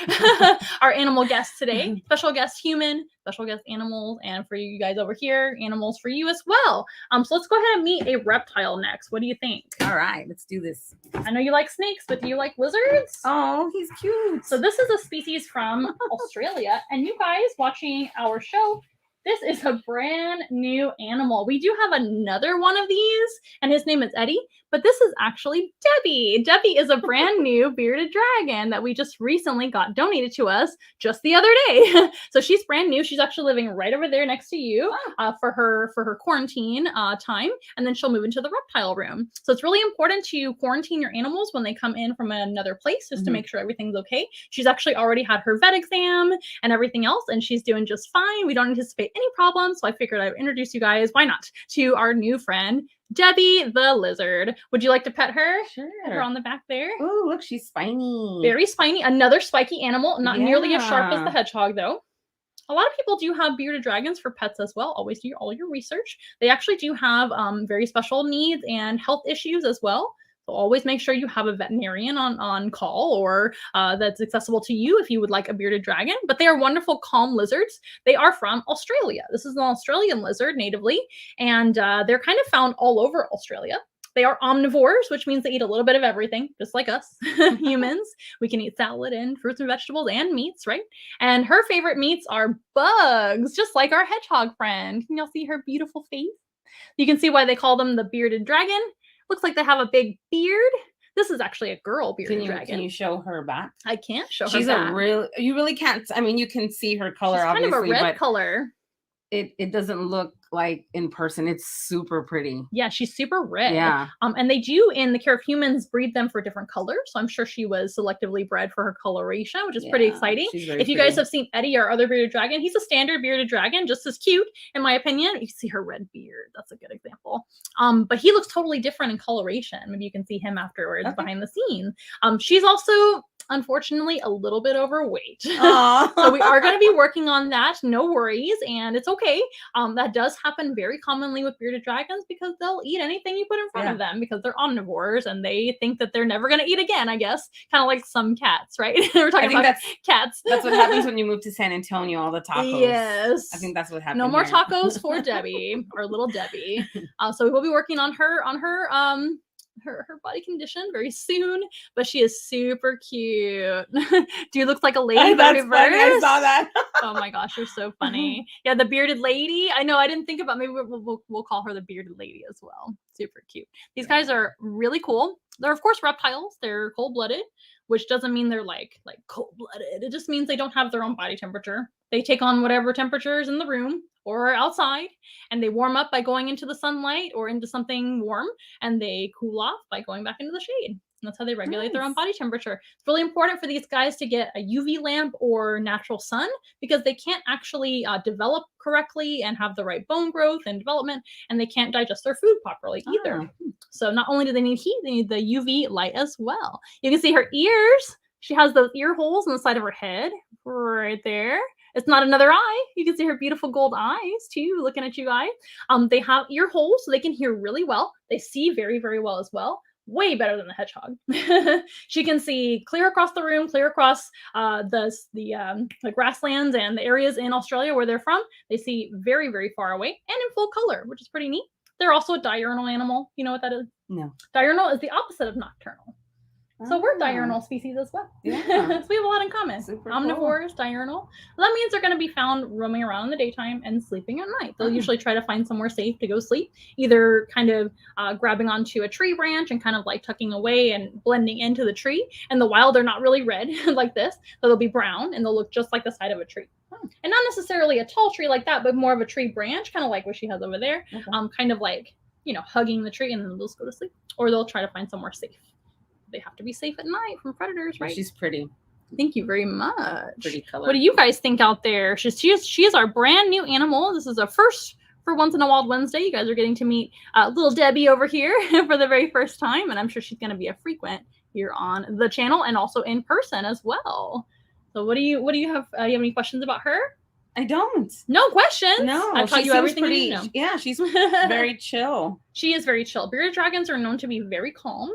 Our animal guests today. Special guest human, special guest animals, and for you guys over here, animals for you as well. So let's go ahead and meet a reptile next. What do you think? All right, let's do this. I know you like snakes, but do you like lizards? Oh, he's cute. So this is a species from Australia, and you guys watching our show, This is a brand new animal. We do have another one of these, and his name is Eddie, but this is actually Debbie. Debbie is a brand new bearded dragon that we just recently got donated to us just the other day. So she's brand new. She's actually living right over there next to you for her quarantine time, and then she'll move into the reptile room. So it's really important to quarantine your animals when they come in from another place, just to make sure everything's okay. She's actually already had her vet exam and everything else, and she's doing just fine. We don't anticipate any problems, so I figured I would introduce you guys, why not, to our new friend, Debbie the lizard. Would you like to pet her? Sure. Pet her on the back there. Oh, look, she's spiny. Very spiny. Another spiky animal, not nearly as sharp as the hedgehog, though. A lot of people do have bearded dragons for pets as well. Always do all your research. They actually do have very special needs and health issues as well. So always make sure you have a veterinarian on call, or that's accessible to you if you would like a bearded dragon. But they are wonderful, calm lizards. They are from Australia. This is an Australian lizard natively, and they're kind of found all over Australia. They are omnivores, which means they eat a little bit of everything, just like us humans. We can eat salad and fruits and vegetables and meats, right? And her favorite meats are bugs, just like our hedgehog friend. Can y'all see her beautiful face? You can see why they call them the bearded dragon. Looks like they have a big beard. This is actually a girl bearded dragon. Can you show her back? I can't show her She's back. you really can't. I mean, you can see her color, She's obviously, kind of a red but color. It doesn't look like in person. It's super pretty. Yeah, she's super red. Yeah. And they do, in the care of humans, breed them for different colors. So I'm sure she was selectively bred for her coloration, which is pretty exciting. If you guys have seen Eddie, our other bearded dragon, he's a standard bearded dragon, just as cute, in my opinion. You see her red beard. That's a good example. But he looks totally different in coloration. Maybe you can see him afterwards behind the scenes. She's also, unfortunately, a little bit overweight. So we are going to be working on that. No worries. And it's okay. That does happen very commonly with bearded dragons, because they'll eat anything you put in front of them, because they're omnivores and they think that they're never going to eat again, I guess. Kind of like some cats, right? We're talking about cats. That's what happens when you move to San Antonio, all the tacos. Yes. I think that's what happens. No more tacos for Debbie, our little Debbie. So we will be working on her body condition very soon, but she is super cute. Dude looks like a lady. That's funny. I saw that. Oh my gosh, you're so funny. Yeah, the bearded lady. I know, I didn't think about, maybe we'll call her the bearded lady as well. Super cute. These guys are really cool. They're of course reptiles. They're cold-blooded, which doesn't mean they're like cold-blooded. It just means they don't have their own body temperature. They take on whatever temperature is in the room or outside, and they warm up by going into the sunlight or into something warm, and they cool off by going back into the shade. And that's how they regulate their own body temperature. It's really important for these guys to get a UV lamp or natural sun, because they can't actually develop correctly and have the right bone growth and development, and they can't digest their food properly either. So not only do they need heat, they need the UV light as well. You can see her ears. She has those ear holes on the side of her head right there. It's not another eye. You can see her beautiful gold eyes too, looking at you guys. They have ear holes so they can hear really well. They see very, very well as well. Way better than the hedgehog. She can see clear across the room, clear across the grasslands and the areas in Australia where they're from. They see very, very far away and in full color, which is pretty neat. They're also a diurnal animal. You know what that is? No. Diurnal is the opposite of nocturnal. So we're diurnal species as well. Yeah. So we have a lot in common. Super omnivores, cool. Diurnal. Well, that means they're going to be found roaming around in the daytime and sleeping at night. They'll usually try to find somewhere safe to go sleep, either kind of grabbing onto a tree branch and kind of like tucking away and blending into the tree. In the wild, they're not really red like this, so they'll be brown and they'll look just like the side of a tree. And not necessarily a tall tree like that, but more of a tree branch, kind of like what she has over there. Kind of like, hugging the tree, and then they'll just go to sleep. Or they'll try to find somewhere safe. They have to be safe at night from predators, right? She's pretty. Thank you very much. Pretty color. What do you guys think out there? She is our brand new animal. This is a first for Once in a Wild Wednesday. You guys are getting to meet little Debbie over here for the very first time, and I'm sure she's going to be a frequent here on the channel and also in person as well. So what do you have? You have any questions about her? I don't. No questions. No, I taught you everything you need to know. Yeah, she's very chill. She is very chill. Bearded dragons are known to be very calm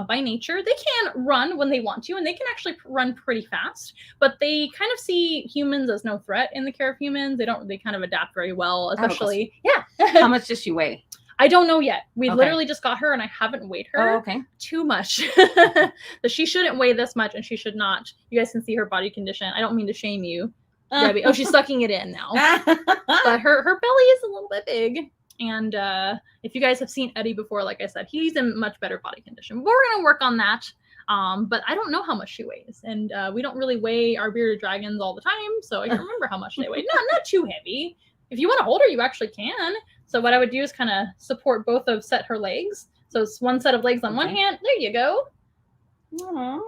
by nature. They can run when they want to, and they can actually run pretty fast, but they kind of see humans as no threat in the care of humans. They kind of adapt very well, especially. Yeah. How much does she weigh? I don't know yet. We literally just got her, and I haven't weighed her too much. So she shouldn't weigh this much, and she should not. You guys can see her body condition. I don't mean to shame you. Debbie. Oh, she's sucking it in now. But her belly is a little bit big. And if you guys have seen Eddie before, like I said, he's in much better body condition. But we're going to work on that. But I don't know how much she weighs. And we don't really weigh our bearded dragons all the time. So I can't remember how much they weigh. Not too heavy. If you want to hold her, you actually can. So what I would do is kind of support both of her legs. So it's one set of legs on one hand. There you go. Aww.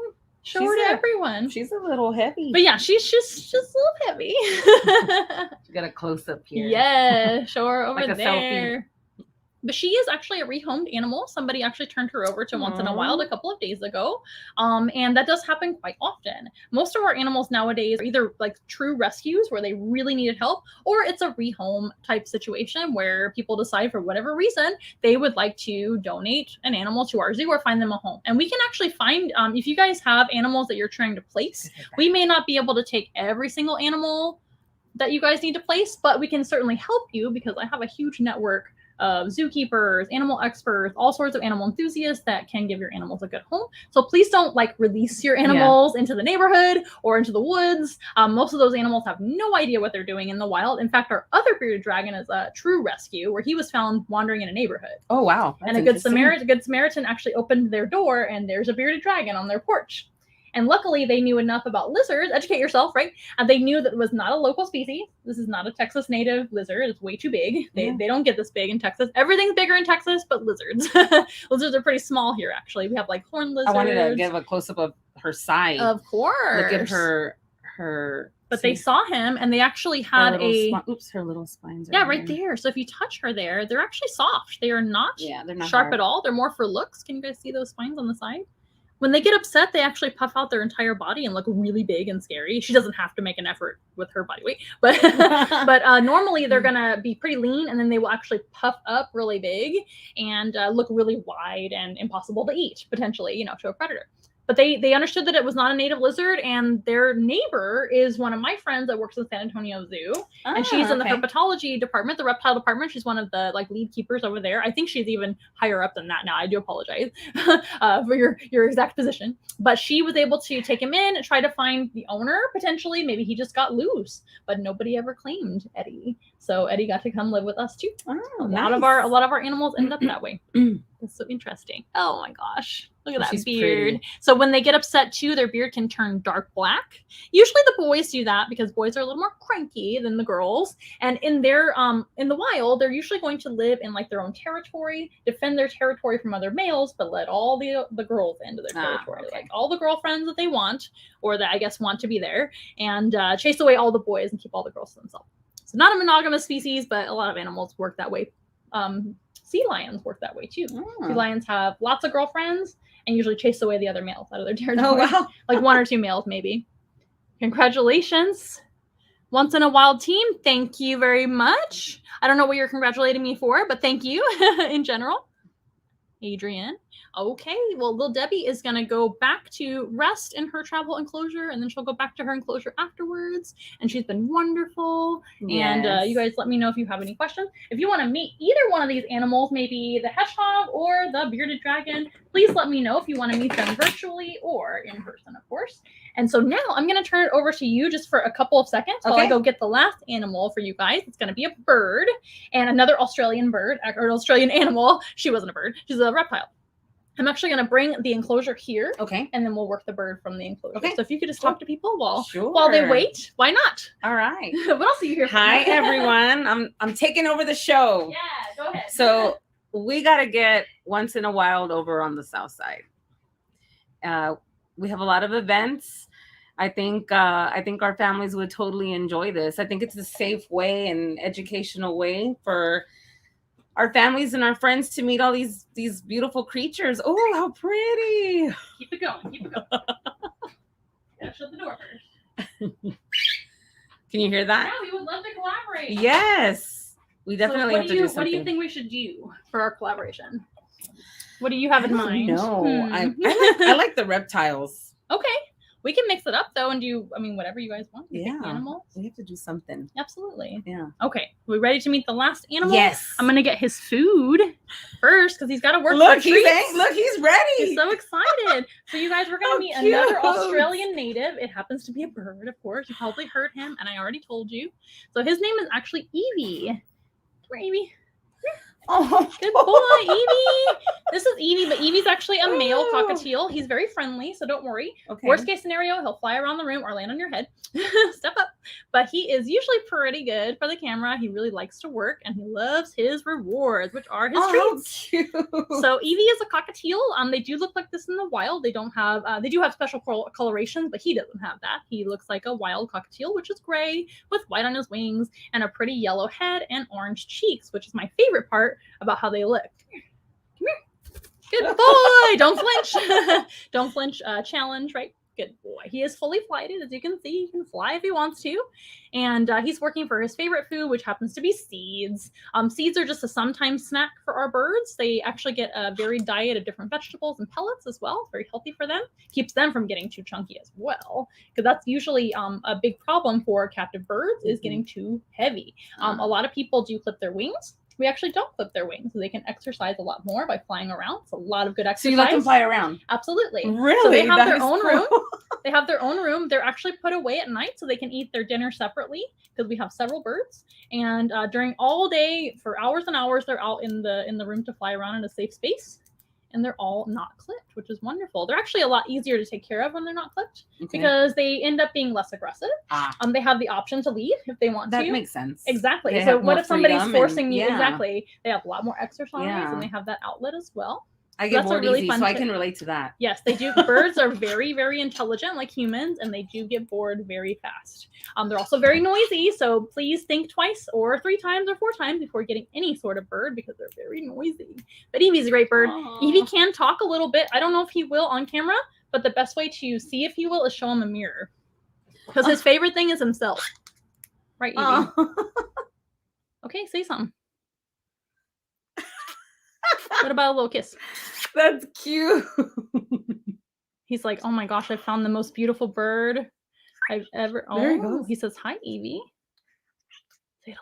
Show her to everyone. She's a little heavy. But yeah, she's just a little heavy. She got a close up here. Yeah, show her over like there. Selfie. But she is actually a rehomed animal. Somebody actually turned her over to Once in a Wild a couple of days ago. And that does happen quite often. Most of our animals nowadays are either like true rescues where they really needed help, or it's a rehome type situation where people decide for whatever reason they would like to donate an animal to our zoo or find them a home. And we can actually find, if you guys have animals that you're trying to place, we may not be able to take every single animal that you guys need to place, but we can certainly help you because I have a huge network of zookeepers, animal experts, all sorts of animal enthusiasts that can give your animals a good home. So please don't like release your animals into the neighborhood or into the woods. Most of those animals have no idea what they're doing in the wild. In fact, our other bearded dragon is a true rescue where he was found wandering in a neighborhood. Oh, wow. That's and a good Samaritan actually opened their door and there's a bearded dragon on their porch. And luckily, they knew enough about lizards. Educate yourself, right? And they knew that it was not a local species. This is not a Texas native lizard. It's way too big. They don't get this big in Texas. Everything's bigger in Texas, but lizards. Lizards are pretty small here, actually. We have like horned lizards. I wanted to give a close-up of her side. Of course. Look at her. But they saw him, and they actually had her little spines. Right there. So if you touch her there, they're actually soft. They are not, they're not sharp hard at all. They're more for looks. Can you guys see those spines on the side? When they get upset, they actually puff out their entire body and look really big and scary. She doesn't have to make an effort with her body weight, but normally they're gonna be pretty lean, and then they will actually puff up really big and look really wide and impossible to eat, potentially, to a predator. But they understood that it was not a native lizard, and their neighbor is one of my friends that works in San Antonio Zoo, and she's in the herpetology department, the reptile department. She's one of the lead keepers over there. I think she's even higher up than that now. I do apologize for your exact position, but she was able to take him in and try to find the owner potentially. Maybe he just got loose, but nobody ever claimed Eddie, so Eddie got to come live with us too. A lot of our animals end up that way. That's so interesting. Oh my gosh. Look at that beard. Pretty. So when they get upset too, their beard can turn dark black. Usually the boys do that because boys are a little more cranky than the girls. And in their in the wild, they're usually going to live in their own territory, defend their territory from other males, but let all the girls into their territory. Like all the girlfriends that they want, or that I guess want to be there, and chase away all the boys and keep all the girls to themselves. So not a monogamous species, but a lot of animals work that way. Sea lions work that way too. Sea lions have lots of girlfriends and usually chase away the other males out of their territory. Oh, wow. Like one or two males, maybe. Congratulations. Once in a Wild team, thank you very much. I don't know what you're congratulating me for, but thank you in general. Adrian. Okay, well, little Debbie is going to go back to rest in her travel enclosure, and then she'll go back to her enclosure afterwards. And she's been wonderful. Yes. And you guys let me know if you have any questions. If you want to meet either one of these animals, maybe the hedgehog or the bearded dragon, please let me know if you want to meet them virtually or in person, of course. And so now I'm going to turn it over to you just for a couple of seconds while I go get the last animal for you guys. It's going to be a bird and another Australian bird, or an Australian animal. She wasn't a bird. She's a reptile. I'm actually going to bring the enclosure here. Okay. And then we'll work the bird from the enclosure. Okay. So if you could just talk to people while they wait, why not? All right. What else are you here for? Hi, everyone. I'm taking over the show. Yeah, go ahead. So we got to get Once in a Wild over on the South Side. We have a lot of events. I think our families would totally enjoy this. I think it's a safe way and educational way for our families and our friends to meet all these beautiful creatures. Oh, how pretty. Keep it going. Keep it going. Gotta shut the door first. Can you hear that? Yeah, we would love to collaborate. Yes. We definitely have to do something. What do you think we should do for our collaboration? What do you have in mind? No, I like the reptiles. Okay. We can mix it up though and do, whatever you guys want. You pick the Yeah. animals. We have to do something. Absolutely. Yeah. Okay. We ready to meet the last animal? Yes. I'm gonna get his food first because he's got to work. Look, for treats. look, he's ready. He's so excited. So you guys, we're gonna meet another Australian native. It happens to be a bird, of course. You probably heard him, and I already told you. So his name is actually Evie. Come here, Evie. Oh, good boy, Evie. This is Evie, but Evie's actually a male cockatiel. He's very friendly, so don't worry. Okay. Worst case scenario, he'll fly around the room or land on your head. Step up. But he is usually pretty good for the camera. He really likes to work, and he loves his rewards, which are his treats. Cute. So Evie is a cockatiel. They do look like this in the wild. They don't have. They do have special colorations, but he doesn't have that. He looks like a wild cockatiel, which is gray with white on his wings and a pretty yellow head and orange cheeks, which is my favorite part about how they look. Come here. Good boy. Don't flinch. Don't flinch. Challenge, right? Good boy. He is fully flighted, as you can see. He can fly if he wants to. And he's working for his favorite food, which happens to be seeds. Seeds are just a sometimes snack for our birds. They actually get a varied diet of different vegetables and pellets as well. It's very healthy for them. Keeps them from getting too chunky as well, because that's usually a big problem for captive birds is getting too heavy. A lot of people do clip their wings. We actually don't clip their wings, so they can exercise a lot more by flying around. It's a lot of good exercise. So you let them fly around? Absolutely. Really? So they have their That own is room. cool. They have their own room. They're actually put away at night so they can eat their dinner separately because we have several birds. And during all day, for hours and hours, they're out in the room to fly around in a safe space. And they're all not clipped, which is wonderful. They're actually a lot easier to take care of when they're not clipped because they end up being less aggressive. They have the option to leave if they want to. That makes sense. Exactly. They So have what more if somebody's freedom forcing you? yeah. Exactly. They have a lot more exercise Yeah. and they have that outlet as well. I get bored really easy, fun so I trick. can relate to that. Yes, they do. Birds are very, very intelligent like humans, and they do get bored very fast. They're also very noisy, so please think twice or 3 times or 4 times before getting any sort of bird because they're very noisy. But Evie's a great bird. Aww. Evie can talk a little bit. I don't know if he will on camera, but the best way to see if he will is show him a mirror. Because his favorite thing is himself. Right, Evie? Okay, say something. What about a little kiss? That's cute. He's like, oh my gosh, I found the most beautiful bird I've ever. There he Oh, goes. he says, hi, Evie. Say it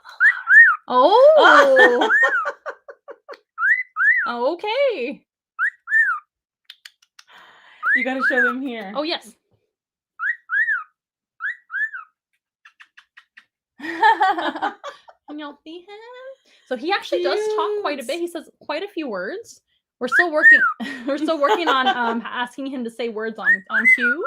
a little louder. Oh. Oh, okay. You got to show them here. Oh, yes. Can y'all see him? So he actually does talk quite a bit. He says quite a few words. We're still working. We're still working on asking him to say words on cue.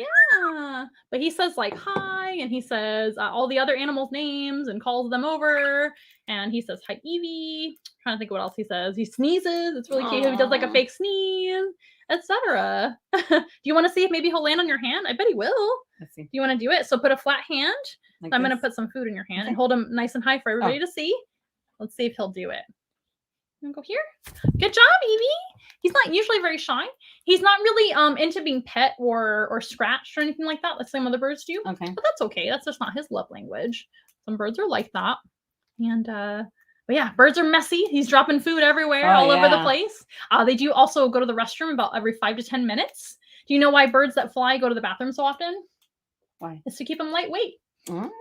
Yeah, but he says like hi, and he says all the other animals' names and calls them over, and he says hi, Evie. I'm trying to think what else he says. He sneezes. It's really cute. He does like a fake sneeze, etc. Do you want to see if maybe he'll land on your hand? I bet he will. Let's see. Do you want to do it? So put a flat hand. Like I'm going to put some food in your hand and hold him nice and high for everybody to see. Let's see if he'll do it. I'm gonna go here. Good job, Evie. He's not usually very shy. He's not really into being pet or scratched or anything like that, like some other birds do. Okay. But that's okay. That's just not his love language. Some birds are like that. And but yeah, birds are messy. He's dropping food everywhere, all over the place. They do also go to the restroom about every 5 to 10 minutes. Do you know why birds that fly go to the bathroom so often? Why? It's to keep them lightweight.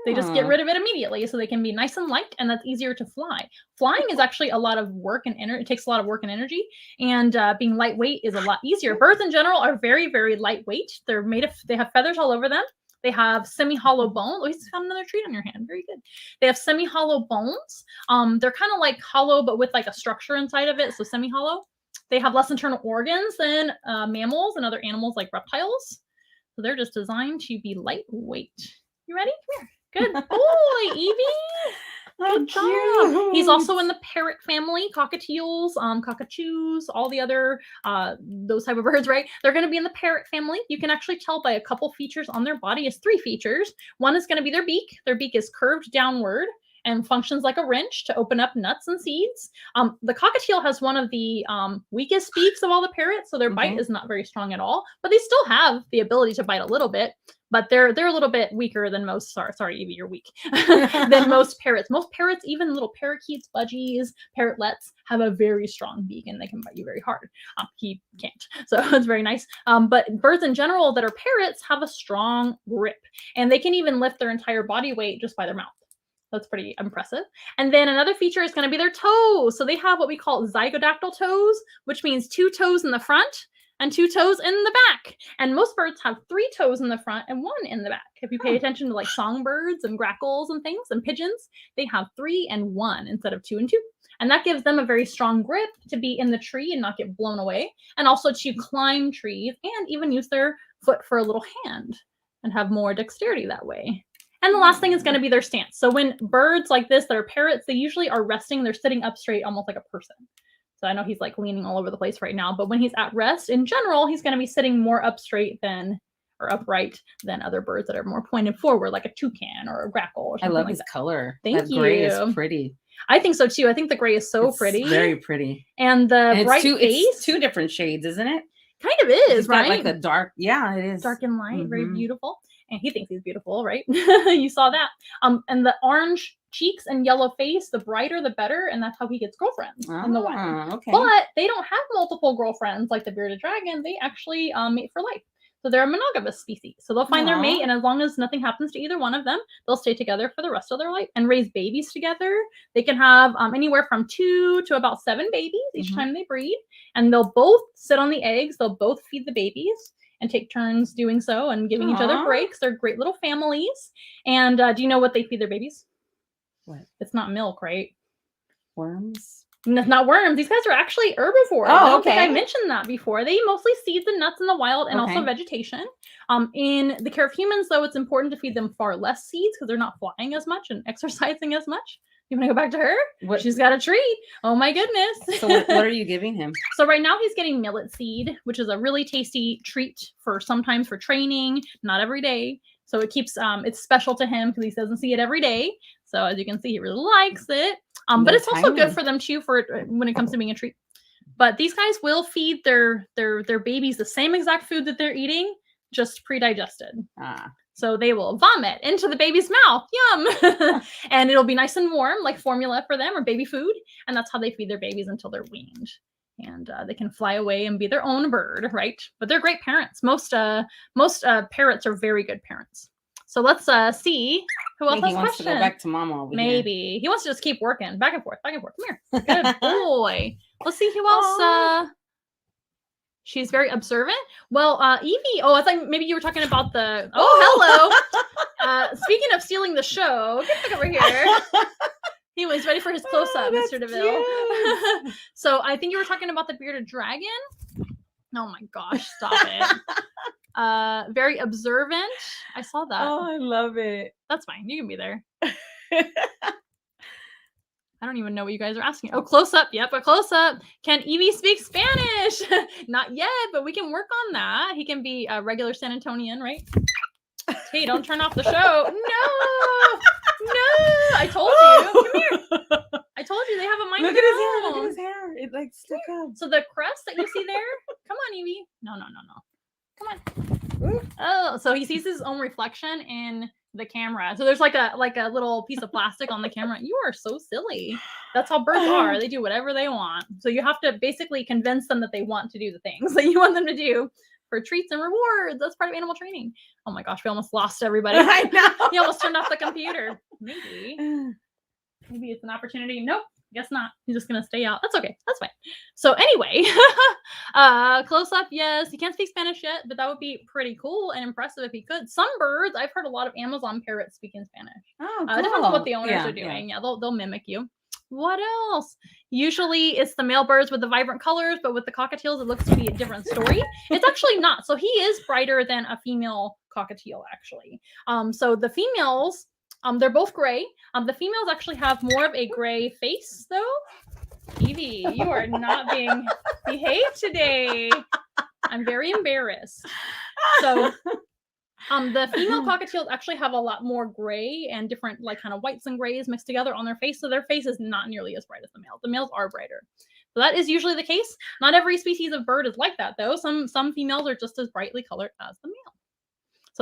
They just get rid of it immediately so they can be nice and light, and that's easier to fly. Flying is actually a lot of work and energy. It takes a lot of work and energy, and being lightweight is a lot easier. Birds in general are very, very lightweight. They're made of, they have feathers all over them. They have semi-hollow bones. Oh, you just found another treat on your hand. Very good. They have semi-hollow bones. They're kind of like hollow, but with like a structure inside of it, so semi-hollow. They have less internal organs than mammals and other animals like reptiles. So they're just designed to be lightweight. You ready? Come here. Good boy, Evie. Good job. He's also in the parrot family, cockatiels, cockatoos, all the other those type of birds, right? They're going to be in the parrot family. You can actually tell by a couple features on their body. It's 3 features. One is going to be their beak. Their beak is curved downward and functions like a wrench to open up nuts and seeds. The cockatiel has one of the weakest beaks of all the parrots, so their bite is not very strong at all, but they still have the ability to bite a little bit. but they're a little bit weaker than most. Sorry, Evie, you're weak. Than most parrots. Most parrots, even little parakeets, budgies, parrotlets, have a very strong beak and they can bite you very hard. He can't, so it's very nice. But birds in general that are parrots have a strong grip, and they can even lift their entire body weight just by their mouth. That's pretty impressive. And then another feature is going to be their toes. So they have what we call zygodactyl toes, which means 2 toes in the front and 2 toes in the back. And most birds have 3 toes in the front and 1 in the back. If you pay attention to like songbirds and grackles and things and pigeons, they have 3 and 1 instead of 2 and 2. And that gives them a very strong grip to be in the tree and not get blown away, and also to climb trees and even use their foot for a little hand and have more dexterity that way. And the last thing is going to be their stance. So when birds like this that are parrots, they usually are resting. They're sitting up straight, almost like a person. So I know he's like leaning all over the place right now, but when he's at rest, in general, he's going to be sitting more up straight than, or upright than other birds that are more pointed forward, like a toucan or a grackle or something. I love like his that. color. Thank you. Gray is pretty. I think so too. I think the gray is so pretty. Very pretty. And the bright face. It's 2 different shades, isn't it? Kind of is, right? Like a dark, yeah, it is. Dark and light, very beautiful. And he thinks he's beautiful, right? You saw that. And the orange cheeks and yellow face, the brighter the better, and that's how he gets girlfriends in the wild. Okay. But they don't have multiple girlfriends like the bearded dragon. They actually mate for life. So they're a monogamous species. So they'll find their mate, and as long as nothing happens to either one of them, they'll stay together for the rest of their life and raise babies together. They can have anywhere from 2 to about 7 babies each time they breed, and they'll both sit on the eggs. They'll both feed the babies and take turns doing so and giving each other breaks. They're great little families. And do you know what they feed their babies? What? It's not milk, right? Worms? No, not worms. These guys are actually herbivores. Oh, I don't think okay. I mentioned that before. They eat mostly seeds and nuts in the wild and also vegetation. In the care of humans, though, it's important to feed them far less seeds because they're not flying as much and exercising as much. You want to go back to her? What? She's got a treat. Oh my goodness. So what are you giving him? So right now he's getting millet seed, which is a really tasty treat for sometimes for training, not every day. So it keeps it's special to him because he doesn't see it every day. So as you can see, he really likes it. But it's also good for them too for when it comes to being a treat. But these guys will feed their babies the same exact food that they're eating, just pre-digested. So they will vomit into the baby's mouth. Yum! And it'll be nice and warm, like formula for them or baby food. And that's how they feed their babies until they're weaned. And they can fly away and be their own bird, right? But they're great parents. Most parrots are very good parents. So let's see who else has he wants questions. to go back to mama over Maybe. He wants to just keep working. Back and forth, back and forth. Come here. Good boy. Let's see who else. She's very observant. Well, Evie. Oh, I thought maybe you were talking about the. Oh, hello. Speaking of stealing the show, get back over here. He was ready for his close-up, Mr. DeVille. So I think you were talking about the bearded dragon. Oh my gosh, stop it. Very observant. I saw that. Oh, I love it. That's fine. You can be there. I don't even know what you guys are asking. Oh, close up. Yep, a close up. Can Evie speak Spanish? Not yet, but we can work on that. He can be a regular San Antonian, right? Hey, don't turn off the show. No, I told you. Come here. I told you they have a mind of their own. Look at his hair. It like stuck up. So the crest that you see there, come on, Evie. No. Come on. Oh, so he sees his own reflection in the camera. So there's like a little piece of plastic on the camera. You are so silly. That's how birds are. They do whatever they want. So you have to basically convince them that they want to do the things that you want them to do for treats and rewards. That's part of animal training. Oh my gosh, we almost lost everybody. I know. You almost turned off the computer. Maybe it's an opportunity. Nope. Guess not. He's just gonna stay out. That's okay. That's fine. So anyway, close up. Yes, he can't speak Spanish yet, but that would be pretty cool and impressive if he could. Some birds, I've heard a lot of Amazon parrots speaking Spanish. Oh, cool. It depends on what the owners are doing. Yeah, they'll mimic you. What else? Usually it's the male birds with the vibrant colors, but with the cockatiels, it looks to be a different story. It's actually not. So he is brighter than a female cockatiel, actually. So the females. They're both gray. The females actually have more of a gray face, though. Evie, you are not being behaved today. I'm very embarrassed. So, the female cockatiels actually have a lot more gray and different, like, kind of whites and grays mixed together on their face. So their face is not nearly as bright as the males. The males are brighter. So that is usually the case. Not every species of bird is like that, though. Some females are just as brightly colored as the male.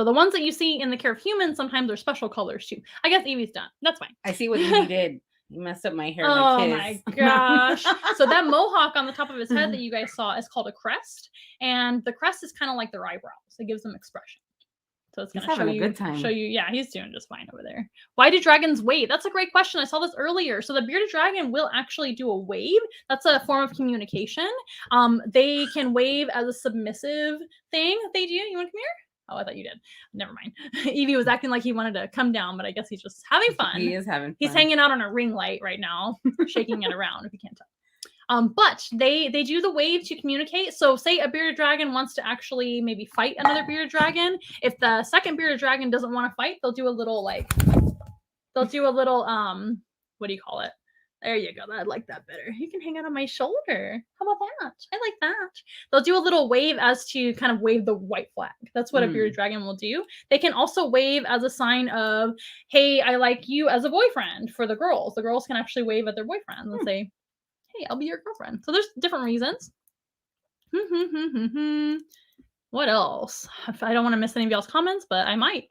So the ones that you see in the Care of Humans sometimes are special colors too. I guess Evie's done. That's fine. I see what Evie did. You messed up my hair. Oh my gosh. So that mohawk on the top of his head that you guys saw is called a crest. And the crest is kind of like their eyebrows. It gives them expression. So it's going to show you. Yeah, he's doing just fine over there. Why do dragons wave? That's a great question. I saw this earlier. So the bearded dragon will actually do a wave. That's a form of communication. They can wave as a submissive thing that they do. You want to come here? Oh, I thought you did. Never mind. Evie was acting like he wanted to come down, but I guess he's just having fun. He is having fun. He's hanging out on a ring light right now, shaking it around if you can't tell. But they do the wave to communicate. So say a bearded dragon wants to actually maybe fight another bearded dragon. If the second bearded dragon doesn't want to fight, they'll do a little what do you call it? There you go. I like that better. You can hang out on my shoulder. How about that? I like that. They'll do a little wave as to kind of wave the white flag. That's what a bearded dragon will do. They can also wave as a sign of, hey, I like you as a boyfriend for the girls. The girls can actually wave at their boyfriends and say, hey, I'll be your girlfriend. So there's different reasons. What else? I don't want to miss any of y'all's comments, but I might.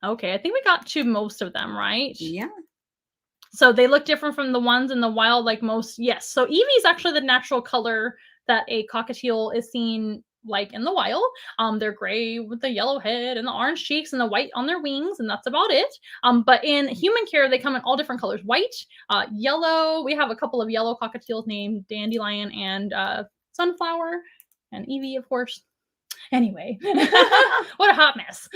Okay, I think we got to most of them, right? Yeah. So they look different from the ones in the wild, like most. Yes. So Evie is actually the natural color that a cockatiel is seen like in the wild. They're gray with the yellow head and the orange cheeks and the white on their wings, and that's about it. But in human care, they come in all different colors: white, yellow. We have a couple of yellow cockatiels named Dandelion and Sunflower, and Evie, of course. Anyway, what a hot mess.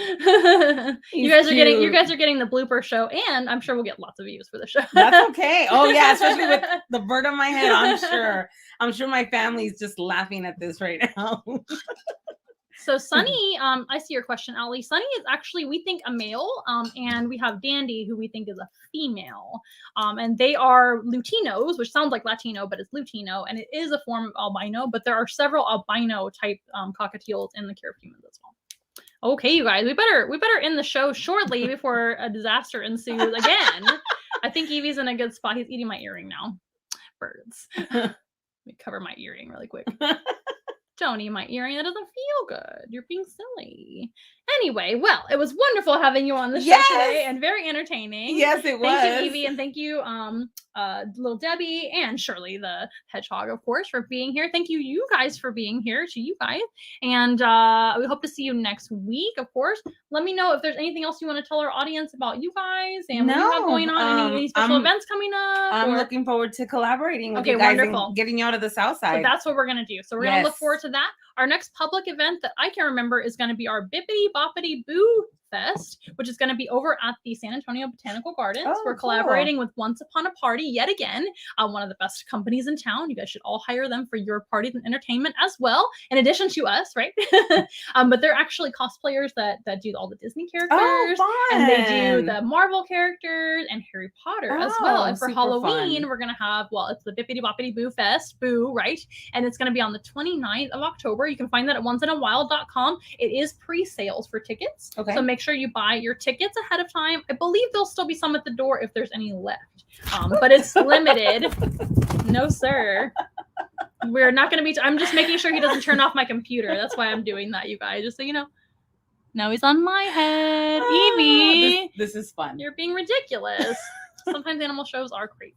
You guys are getting the blooper show, and I'm sure we'll get lots of views for the show. That's okay. Oh yeah, especially with the bird on my head. I'm sure my family's just laughing at this right now. So Sunny, I see your question, Allie. Sunny is actually, we think, a male, and we have Dandy, who we think is a female. And they are Lutinos, which sounds like Latino, but it's Lutino, and it is a form of albino, but there are several albino type cockatiels in the Care of Humans as well. Okay, you guys, we better end the show shortly before a disaster ensues again. I think Evie's in a good spot. He's eating my earring now. Birds. Let me cover my earring really quick. Don't eat my earring. That doesn't feel good. You're being silly. Anyway, well, it was wonderful having you on the show today and very entertaining. Yes, it was. Thank you, Evie, and thank you, little Debbie and Shirley, the hedgehog, of course, for being here. Thank you, you guys, for being here, to you guys. And we hope to see you next week, of course. Let me know if there's anything else you want to tell our audience about you guys and what you have going on, any special events coming up. I'm looking forward to collaborating with you guys and getting you out of the South Side. So that's what we're going to do. So we're going to look forward to that. Our next public event that I can remember is going to be our Bippity Boppity Boo Fest, which is going to be over at the San Antonio Botanical Gardens. We're collaborating with Once Upon a Party yet again, one of the best companies in town. You guys should all hire them for your parties and entertainment as well, in addition to us, right? But they're actually cosplayers that do all the Disney characters, and they do the Marvel characters and Harry Potter as well. And for Halloween, we're going to have, it's the Bippity Boppity Boo Fest, Boo, right? And it's going to be on the 29th of October. You can find that at onceinawilde.com. It is pre-sales for tickets. Okay. So make sure you buy your tickets ahead of time. I believe there'll still be some at the door if there's any left. But it's limited. No, sir. We're not going to be... I'm just making sure he doesn't turn off my computer. That's why I'm doing that, you guys. Just so you know. Now he's on my head. Evie. This is fun. You're being ridiculous. Sometimes animal shows are crazy.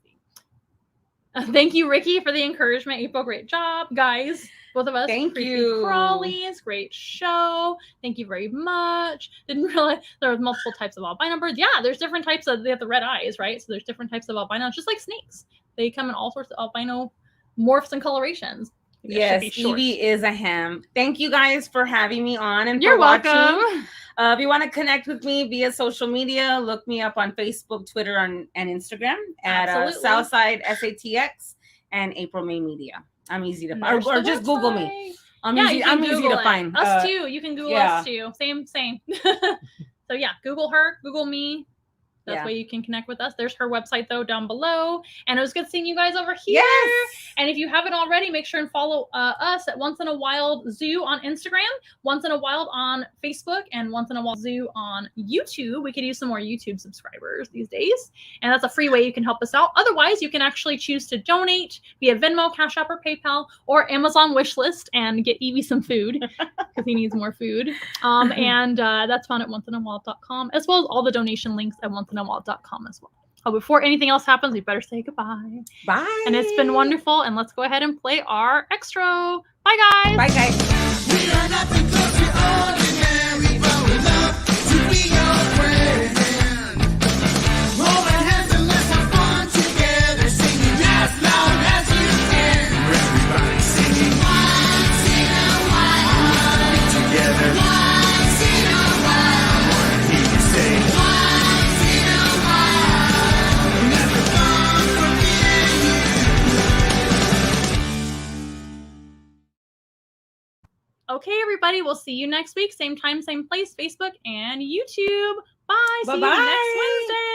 Thank you, Ricky, for the encouragement. April, great job. Guys, both of us. Thank you. Crawlies, great show. Thank you very much. Didn't realize there were multiple types of albino birds. Yeah, there's different types of, they have the red eyes, right? So there's different types of albinos, just like snakes. They come in all sorts of albino morphs and colorations. Yes, Evie is a ham. Thank you guys for having me on and You're for watching. Welcome. If you want to connect with me via social media, look me up on Facebook, Twitter, and Instagram at Southside SATX and April May Media. I'm easy to find. Or just Google me. I'm easy to find. Us too. You can Google us too. Same. So yeah, Google her, Google me. That's why you can connect with us. There's her website, though, down below. And it was good seeing you guys over here. Yes. And if you haven't already, make sure and follow us at Once in a Wild Zoo on Instagram, Once in a Wild on Facebook, and Once in a Wild Zoo on YouTube. We could use some more YouTube subscribers these days. And that's a free way you can help us out. Otherwise, you can actually choose to donate via Venmo, Cash App, or PayPal, or Amazon wishlist and get Evie some food. because he needs more food. And that's found at onceinawild.com, as well as all the donation links at onceinawild.com as well. Oh, before anything else happens, we better say goodbye. Bye. And it's been wonderful. And let's go ahead and play our extra. Bye, guys. Bye, guys. We are nothing close to ordinary, but we love to be your friend. Hold our hands and let's have fun together, singing as loud as you can. Everybody singing once in a while, together. Once in a while, I wanna hear you say once in a while. Never fun for me and you. Okay, everybody. We'll see you next week. Same time, same place, Facebook and YouTube. Bye. See you Bye-bye. next Wednesday.